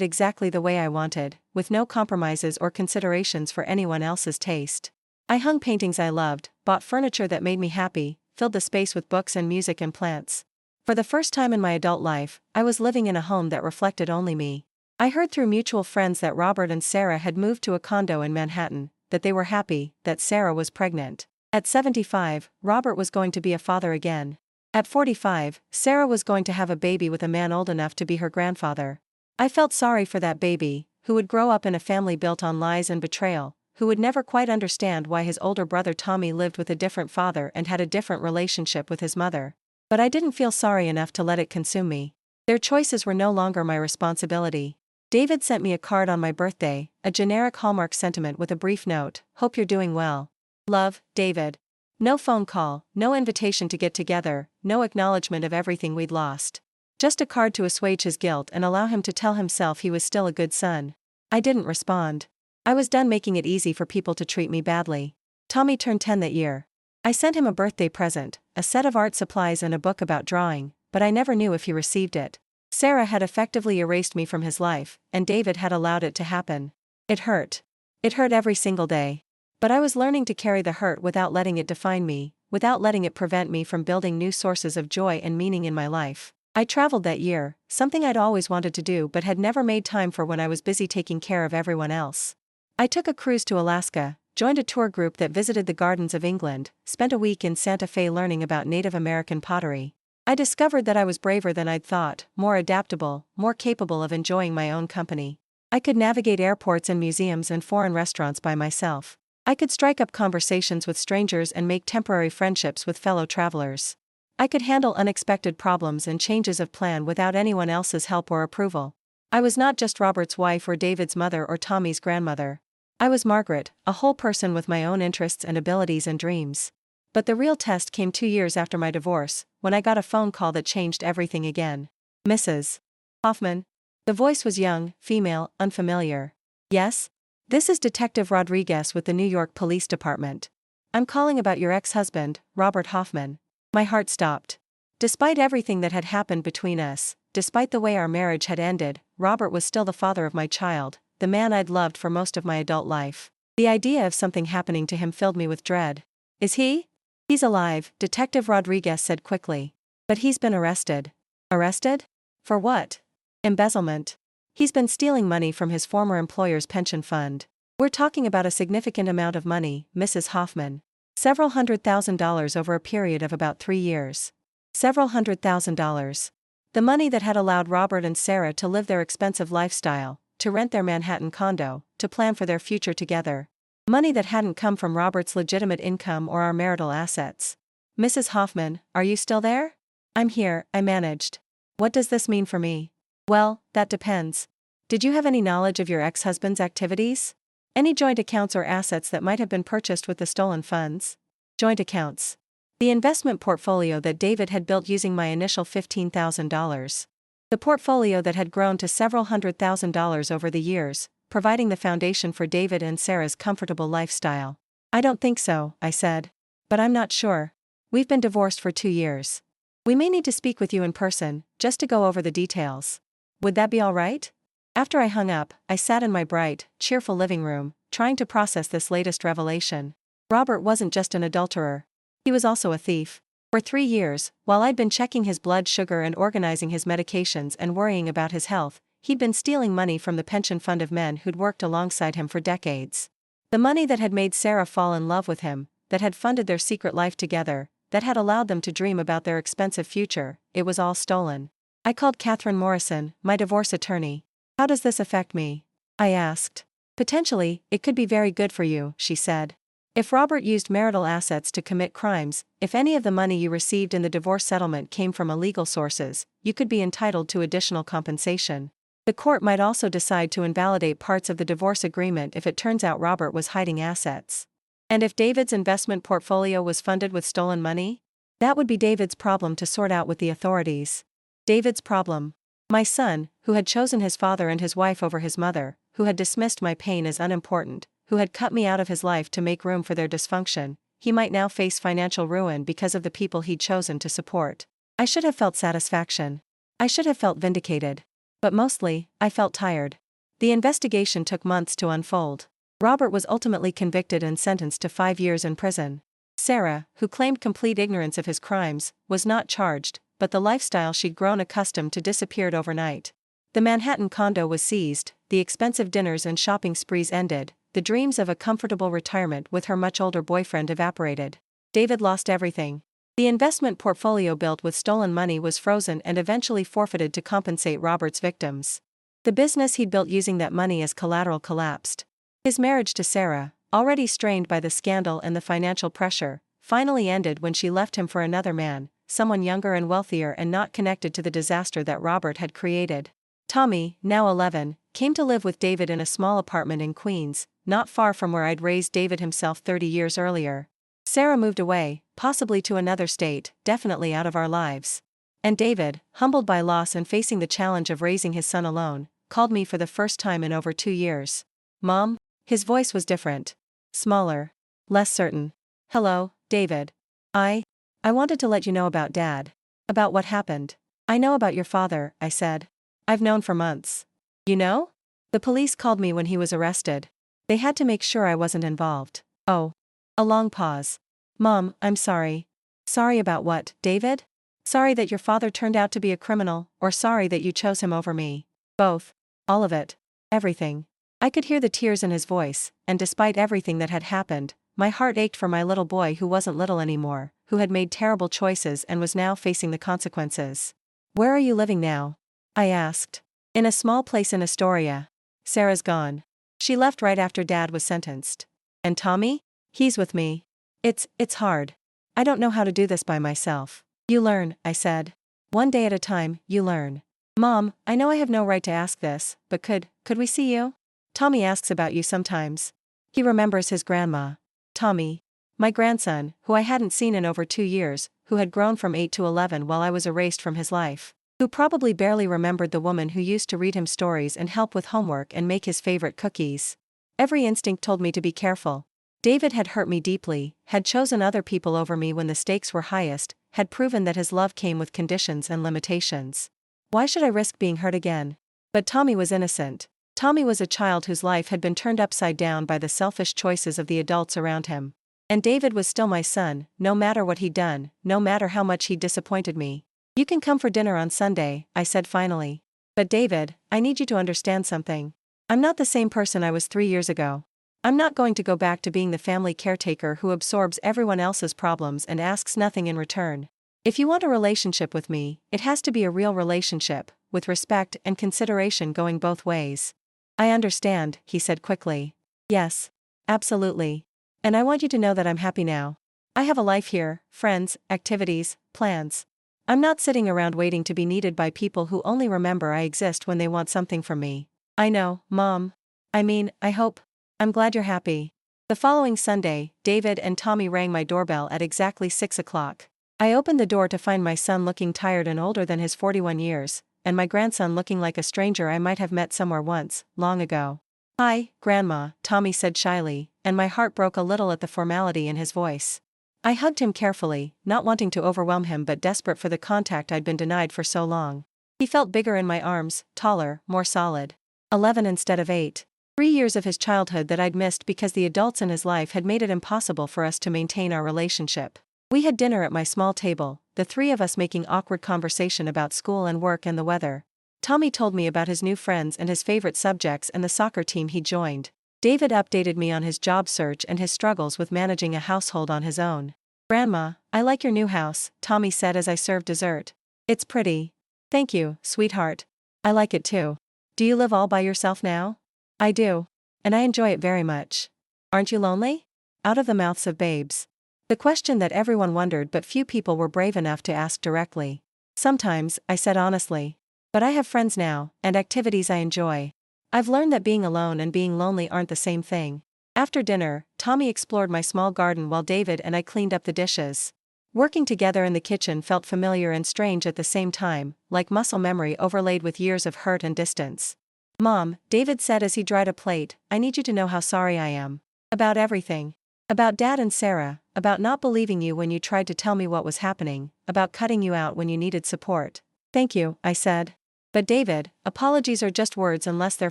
exactly the way I wanted, with no compromises or considerations for anyone else's taste. I hung paintings I loved, bought furniture that made me happy, filled the space with books and music and plants. For the first time in my adult life, I was living in a home that reflected only me. I heard through mutual friends that Robert and Sarah had moved to a condo in Manhattan, that they were happy, that Sarah was pregnant. At 75, Robert was going to be a father again. At 45, Sarah was going to have a baby with a man old enough to be her grandfather. I felt sorry for that baby, who would grow up in a family built on lies and betrayal, who would never quite understand why his older brother Tommy lived with a different father and had a different relationship with his mother. But I didn't feel sorry enough to let it consume me. Their choices were no longer my responsibility. David sent me a card on my birthday, a generic Hallmark sentiment with a brief note, "Hope you're doing well. Love, David." No phone call, no invitation to get together, no acknowledgement of everything we'd lost. Just a card to assuage his guilt and allow him to tell himself he was still a good son. I didn't respond. I was done making it easy for people to treat me badly. Tommy turned 10 that year. I sent him a birthday present, a set of art supplies and a book about drawing, but I never knew if he received it. Sarah had effectively erased me from his life, and David had allowed it to happen. It hurt. It hurt every single day. But I was learning to carry the hurt without letting it define me, without letting it prevent me from building new sources of joy and meaning in my life. I traveled that year, something I'd always wanted to do but had never made time for when I was busy taking care of everyone else. I took a cruise to Alaska, joined a tour group that visited the gardens of England, spent a week in Santa Fe learning about Native American pottery. I discovered that I was braver than I'd thought, more adaptable, more capable of enjoying my own company. I could navigate airports and museums and foreign restaurants by myself. I could strike up conversations with strangers and make temporary friendships with fellow travelers. I could handle unexpected problems and changes of plan without anyone else's help or approval. I was not just Robert's wife or David's mother or Tommy's grandmother. I was Margaret, a whole person with my own interests and abilities and dreams. But the real test came 2 years after my divorce, when I got a phone call that changed everything again. Mrs. Hoffman. The voice was young, female, unfamiliar. Yes? This is Detective Rodriguez with the New York Police Department. I'm calling about your ex-husband, Robert Hoffman. My heart stopped. Despite everything that had happened between us, despite the way our marriage had ended, Robert was still the father of my child, the man I'd loved for most of my adult life. The idea of something happening to him filled me with dread. Is he? He's alive, Detective Rodriguez said quickly. But he's been arrested. Arrested? For what? Embezzlement. He's been stealing money from his former employer's pension fund. We're talking about a significant amount of money, Mrs. Hoffman. Several $100,000 over a period of about 3 years. Several $100,000. The money that had allowed Robert and Sarah to live their expensive lifestyle, to rent their Manhattan condo, to plan for their future together. Money that hadn't come from Robert's legitimate income or our marital assets. Mrs. Hoffman, are you still there? I'm here, I managed. What does this mean for me? Well, that depends. Did you have any knowledge of your ex-husband's activities? Any joint accounts or assets that might have been purchased with the stolen funds? Joint accounts. The investment portfolio that David had built using my initial $15,000. The portfolio that had grown to several $100,000 over the years, providing the foundation for David and Sarah's comfortable lifestyle. I don't think so, I said. But I'm not sure. We've been divorced for 2 years. We may need to speak with you in person, just to go over the details. Would that be all right? After I hung up, I sat in my bright, cheerful living room, trying to process this latest revelation. Robert wasn't just an adulterer. He was also a thief. For 3 years, while I'd been checking his blood sugar and organizing his medications and worrying about his health, he'd been stealing money from the pension fund of men who'd worked alongside him for decades. The money that had made Sarah fall in love with him, that had funded their secret life together, that had allowed them to dream about their expensive future, it was all stolen. I called Catherine Morrison, my divorce attorney. How does this affect me? I asked. Potentially, it could be very good for you, she said. If Robert used marital assets to commit crimes, if any of the money you received in the divorce settlement came from illegal sources, you could be entitled to additional compensation. The court might also decide to invalidate parts of the divorce agreement if it turns out Robert was hiding assets. And if David's investment portfolio was funded with stolen money? That would be David's problem to sort out with the authorities. David's problem. My son, who had chosen his father and his wife over his mother, who had dismissed my pain as unimportant, who had cut me out of his life to make room for their dysfunction, he might now face financial ruin because of the people he'd chosen to support. I should have felt satisfaction. I should have felt vindicated. But mostly, I felt tired. The investigation took months to unfold. Robert was ultimately convicted and sentenced to 5 years in prison. Sarah, who claimed complete ignorance of his crimes, was not charged, but the lifestyle she'd grown accustomed to disappeared overnight. The Manhattan condo was seized, the expensive dinners and shopping sprees ended, the dreams of a comfortable retirement with her much older boyfriend evaporated. David lost everything. The investment portfolio built with stolen money was frozen and eventually forfeited to compensate Robert's victims. The business he'd built using that money as collateral collapsed. His marriage to Sarah, already strained by the scandal and the financial pressure, finally ended when she left him for another man, someone younger and wealthier and not connected to the disaster that Robert had created. Tommy, now 11, came to live with David in a small apartment in Queens, not far from where I'd raised David himself 30 years earlier. Sarah moved away, possibly to another state, definitely out of our lives. And David, humbled by loss and facing the challenge of raising his son alone, called me for the first time in over 2 years. Mom? His voice was different. Smaller. Less certain. Hello, David. I wanted to let you know about Dad. About what happened. I know about your father, I said. I've known for months. You know? The police called me when he was arrested. They had to make sure I wasn't involved. Oh. A long pause. Mom, I'm sorry. Sorry about what, David? Sorry that your father turned out to be a criminal, or sorry that you chose him over me? Both. All of it. Everything. I could hear the tears in his voice, and despite everything that had happened, my heart ached for my little boy who wasn't little anymore, who had made terrible choices and was now facing the consequences. Where are you living now? I asked. In a small place in Astoria. Sarah's gone. She left right after Dad was sentenced. And Tommy? He's with me. It's hard. I don't know how to do this by myself. You learn, I said. One day at a time, you learn. Mom, I know I have no right to ask this, but could we see you? Tommy asks about you sometimes. He remembers his grandma. Tommy. My grandson, who I hadn't seen in over 2 years, who had grown from 8 to 11 while I was erased from his life. Who probably barely remembered the woman who used to read him stories and help with homework and make his favorite cookies. Every instinct told me to be careful. David had hurt me deeply, had chosen other people over me when the stakes were highest, had proven that his love came with conditions and limitations. Why should I risk being hurt again? But Tommy was innocent. Tommy was a child whose life had been turned upside down by the selfish choices of the adults around him. And David was still my son, no matter what he'd done, no matter how much he'd disappointed me. You can come for dinner on Sunday, I said finally. But David, I need you to understand something. I'm not the same person I was 3 years ago. I'm not going to go back to being the family caretaker who absorbs everyone else's problems and asks nothing in return. If you want a relationship with me, it has to be a real relationship, with respect and consideration going both ways. I understand, he said quickly. Yes. Absolutely. And I want you to know that I'm happy now. I have a life here, friends, activities, plans. I'm not sitting around waiting to be needed by people who only remember I exist when they want something from me. I know, Mom. I hope. I'm glad you're happy. The following Sunday, David and Tommy rang my doorbell at exactly 6 o'clock. I opened the door to find my son looking tired and older than his 41 years, and my grandson looking like a stranger I might have met somewhere once, long ago. Hi, Grandma, Tommy said shyly, and my heart broke a little at the formality in his voice. I hugged him carefully, not wanting to overwhelm him but desperate for the contact I'd been denied for so long. He felt bigger in my arms, taller, more solid. 11 instead of 8. 3 years of his childhood that I'd missed because the adults in his life had made it impossible for us to maintain our relationship. We had dinner at my small table, the 3 of us making awkward conversation about school and work and the weather. Tommy told me about his new friends and his favorite subjects and the soccer team he joined. David updated me on his job search and his struggles with managing a household on his own. Grandma, I like your new house, Tommy said as I served dessert. It's pretty. Thank you, sweetheart. I like it too. Do you live all by yourself now? I do. And I enjoy it very much. Aren't you lonely? Out of the mouths of babes. The question that everyone wondered but few people were brave enough to ask directly. Sometimes, I said honestly. But I have friends now, and activities I enjoy. I've learned that being alone and being lonely aren't the same thing. After dinner, Tommy explored my small garden while David and I cleaned up the dishes. Working together in the kitchen felt familiar and strange at the same time, like muscle memory overlaid with years of hurt and distance. Mom, David said as he dried a plate, I need you to know how sorry I am. About everything. About Dad and Sarah, about not believing you when you tried to tell me what was happening, about cutting you out when you needed support. Thank you, I said. But David, apologies are just words unless they're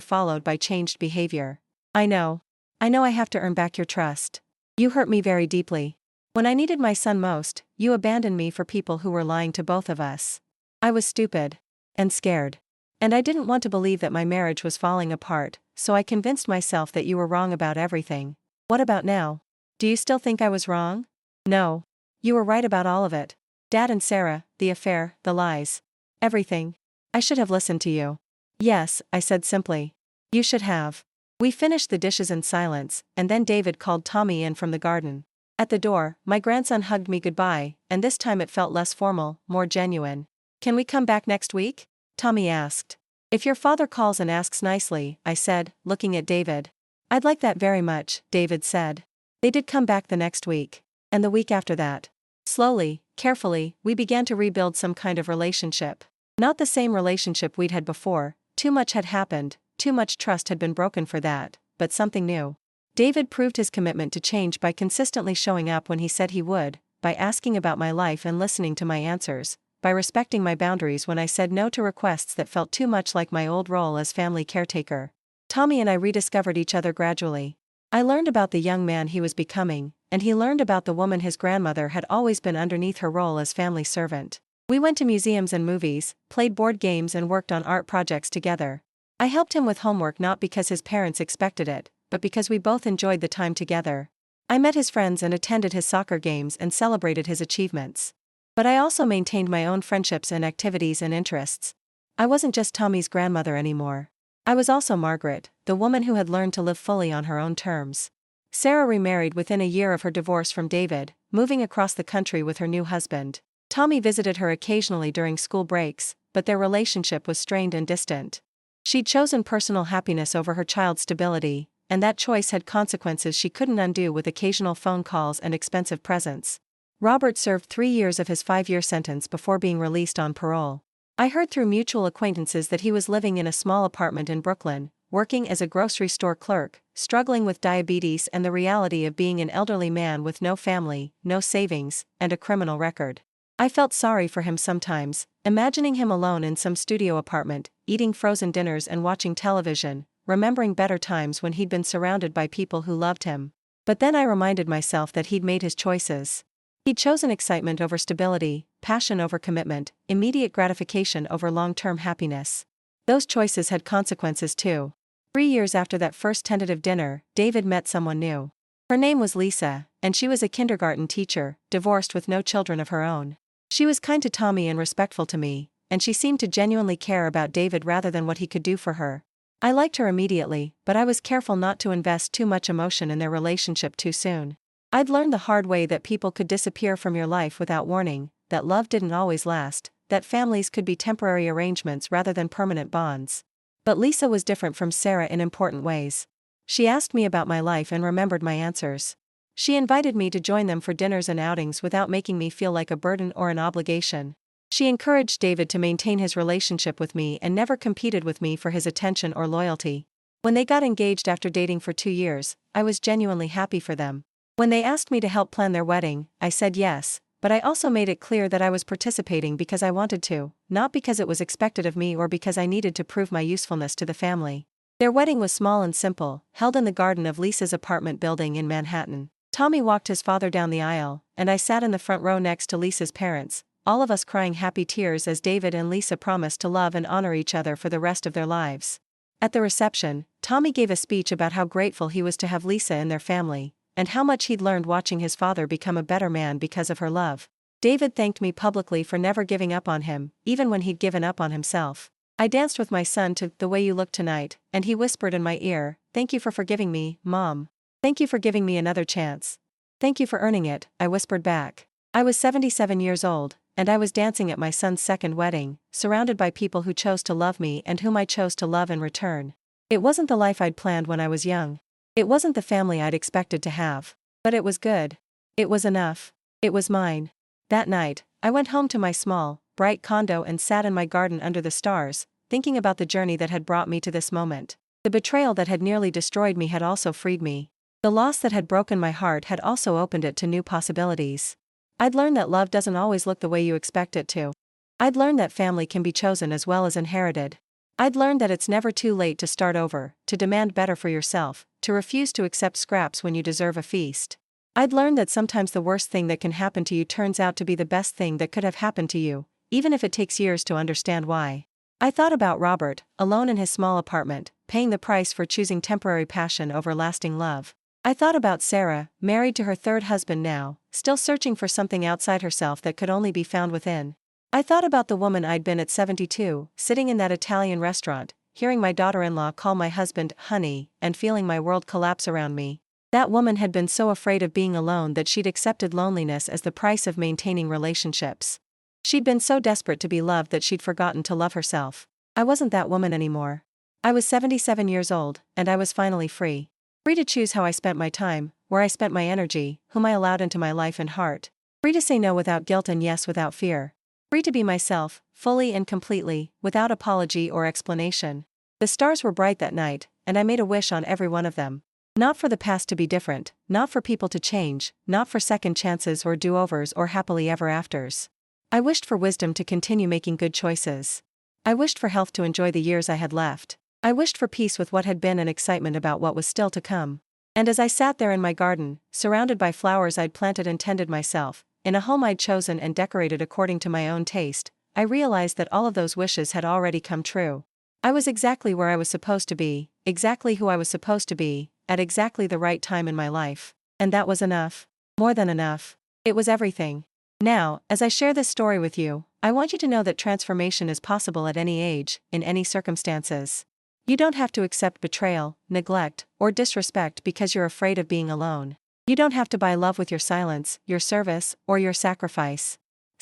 followed by changed behavior. I know I have to earn back your trust. You hurt me very deeply. When I needed my son most, you abandoned me for people who were lying to both of us. I was stupid. And scared. And I didn't want to believe that my marriage was falling apart, so I convinced myself that you were wrong about everything. What about now? Do you still think I was wrong? No. You were right about all of it. Dad and Sarah, the affair, the lies. Everything. I should have listened to you. Yes, I said simply. You should have. We finished the dishes in silence, and then David called Tommy in from the garden. At the door, my grandson hugged me goodbye, and this time it felt less formal, more genuine. Can we come back next week? Tommy asked. If your father calls and asks nicely, I said, looking at David. I'd like that very much, David said. They did come back the next week. And the week after that. Slowly, carefully, we began to rebuild some kind of relationship. Not the same relationship we'd had before, too much had happened, too much trust had been broken for that, but something new. David proved his commitment to change by consistently showing up when he said he would, by asking about my life and listening to my answers, by respecting my boundaries when I said no to requests that felt too much like my old role as family caretaker. Tommy and I rediscovered each other gradually. I learned about the young man he was becoming, and he learned about the woman his grandmother had always been underneath her role as family servant. We went to museums and movies, played board games and worked on art projects together. I helped him with homework not because his parents expected it, but because we both enjoyed the time together. I met his friends and attended his soccer games and celebrated his achievements. But I also maintained my own friendships and activities and interests. I wasn't just Tommy's grandmother anymore. I was also Margaret, the woman who had learned to live fully on her own terms. Sarah remarried within a year of her divorce from David, moving across the country with her new husband. Tommy visited her occasionally during school breaks, but their relationship was strained and distant. She'd chosen personal happiness over her child's stability, and that choice had consequences she couldn't undo with occasional phone calls and expensive presents. Robert served 3 years of his 5-year sentence before being released on parole. I heard through mutual acquaintances that he was living in a small apartment in Brooklyn, working as a grocery store clerk, struggling with diabetes and the reality of being an elderly man with no family, no savings, and a criminal record. I felt sorry for him sometimes, imagining him alone in some studio apartment, eating frozen dinners and watching television, remembering better times when he'd been surrounded by people who loved him. But then I reminded myself that he'd made his choices. He'd chosen excitement over stability, passion over commitment, immediate gratification over long-term happiness. Those choices had consequences too. 3 years after that first tentative dinner, David met someone new. Her name was Lisa, and she was a kindergarten teacher, divorced with no children of her own. She was kind to Tommy and respectful to me, and she seemed to genuinely care about David rather than what he could do for her. I liked her immediately, but I was careful not to invest too much emotion in their relationship too soon. I'd learned the hard way that people could disappear from your life without warning, that love didn't always last, that families could be temporary arrangements rather than permanent bonds. But Lisa was different from Sarah in important ways. She asked me about my life and remembered my answers. She invited me to join them for dinners and outings without making me feel like a burden or an obligation. She encouraged David to maintain his relationship with me and never competed with me for his attention or loyalty. When they got engaged after dating for 2 years, I was genuinely happy for them. When they asked me to help plan their wedding, I said yes, but I also made it clear that I was participating because I wanted to, not because it was expected of me or because I needed to prove my usefulness to the family. Their wedding was small and simple, held in the garden of Lisa's apartment building in Manhattan. Tommy walked his father down the aisle, and I sat in the front row next to Lisa's parents, all of us crying happy tears as David and Lisa promised to love and honor each other for the rest of their lives. At the reception, Tommy gave a speech about how grateful he was to have Lisa in their family, and how much he'd learned watching his father become a better man because of her love. David thanked me publicly for never giving up on him, even when he'd given up on himself. I danced with my son to "The Way You Look Tonight," and he whispered in my ear, "Thank you for forgiving me, Mom. Thank you for giving me another chance. Thank you for earning it," I whispered back. I was 77 years old, and I was dancing at my son's second wedding, surrounded by people who chose to love me and whom I chose to love in return. It wasn't the life I'd planned when I was young. It wasn't the family I'd expected to have. But it was good. It was enough. It was mine. That night, I went home to my small, bright condo and sat in my garden under the stars, thinking about the journey that had brought me to this moment. The betrayal that had nearly destroyed me had also freed me. The loss that had broken my heart had also opened it to new possibilities. I'd learned that love doesn't always look the way you expect it to. I'd learned that family can be chosen as well as inherited. I'd learned that it's never too late to start over, to demand better for yourself, to refuse to accept scraps when you deserve a feast. I'd learned that sometimes the worst thing that can happen to you turns out to be the best thing that could have happened to you, even if it takes years to understand why. I thought about Robert, alone in his small apartment, paying the price for choosing temporary passion over lasting love. I thought about Sarah, married to her third husband now, still searching for something outside herself that could only be found within. I thought about the woman I'd been at 72, sitting in that Italian restaurant, hearing my daughter-in-law call my husband honey, and feeling my world collapse around me. That woman had been so afraid of being alone that she'd accepted loneliness as the price of maintaining relationships. She'd been so desperate to be loved that she'd forgotten to love herself. I wasn't that woman anymore. I was 77 years old, and I was finally free. Free to choose how I spent my time, where I spent my energy, whom I allowed into my life and heart. Free to say no without guilt and yes without fear. Free to be myself, fully and completely, without apology or explanation. The stars were bright that night, and I made a wish on every one of them. Not for the past to be different, not for people to change, not for second chances or do-overs or happily ever afters. I wished for wisdom to continue making good choices. I wished for health to enjoy the years I had left. I wished for peace with what had been and excitement about what was still to come. And as I sat there in my garden, surrounded by flowers I'd planted and tended myself, in a home I'd chosen and decorated according to my own taste, I realized that all of those wishes had already come true. I was exactly where I was supposed to be, exactly who I was supposed to be, at exactly the right time in my life. And that was enough. More than enough. It was everything. Now, as I share this story with you, I want you to know that transformation is possible at any age, in any circumstances. You don't have to accept betrayal, neglect, or disrespect because you're afraid of being alone. You don't have to buy love with your silence, your service, or your sacrifice.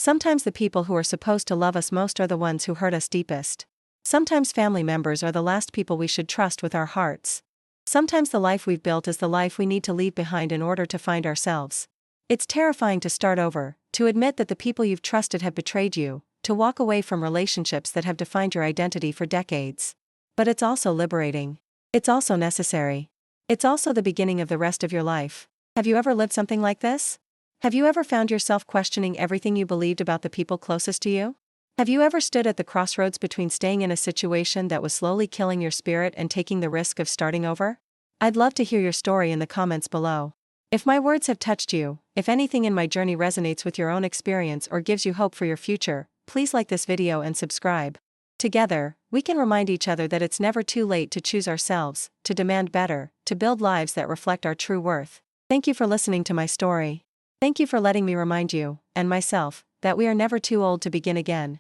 Sometimes the people who are supposed to love us most are the ones who hurt us deepest. Sometimes family members are the last people we should trust with our hearts. Sometimes the life we've built is the life we need to leave behind in order to find ourselves. It's terrifying to start over, to admit that the people you've trusted have betrayed you, to walk away from relationships that have defined your identity for decades. But it's also liberating. It's also necessary. It's also the beginning of the rest of your life. Have you ever lived something like this? Have you ever found yourself questioning everything you believed about the people closest to you? Have you ever stood at the crossroads between staying in a situation that was slowly killing your spirit and taking the risk of starting over? I'd love to hear your story in the comments below. If my words have touched you, if anything in my journey resonates with your own experience or gives you hope for your future, please like this video and subscribe. Together, we can remind each other that it's never too late to choose ourselves, to demand better, to build lives that reflect our true worth. Thank you for listening to my story. Thank you for letting me remind you, and myself, that we are never too old to begin again.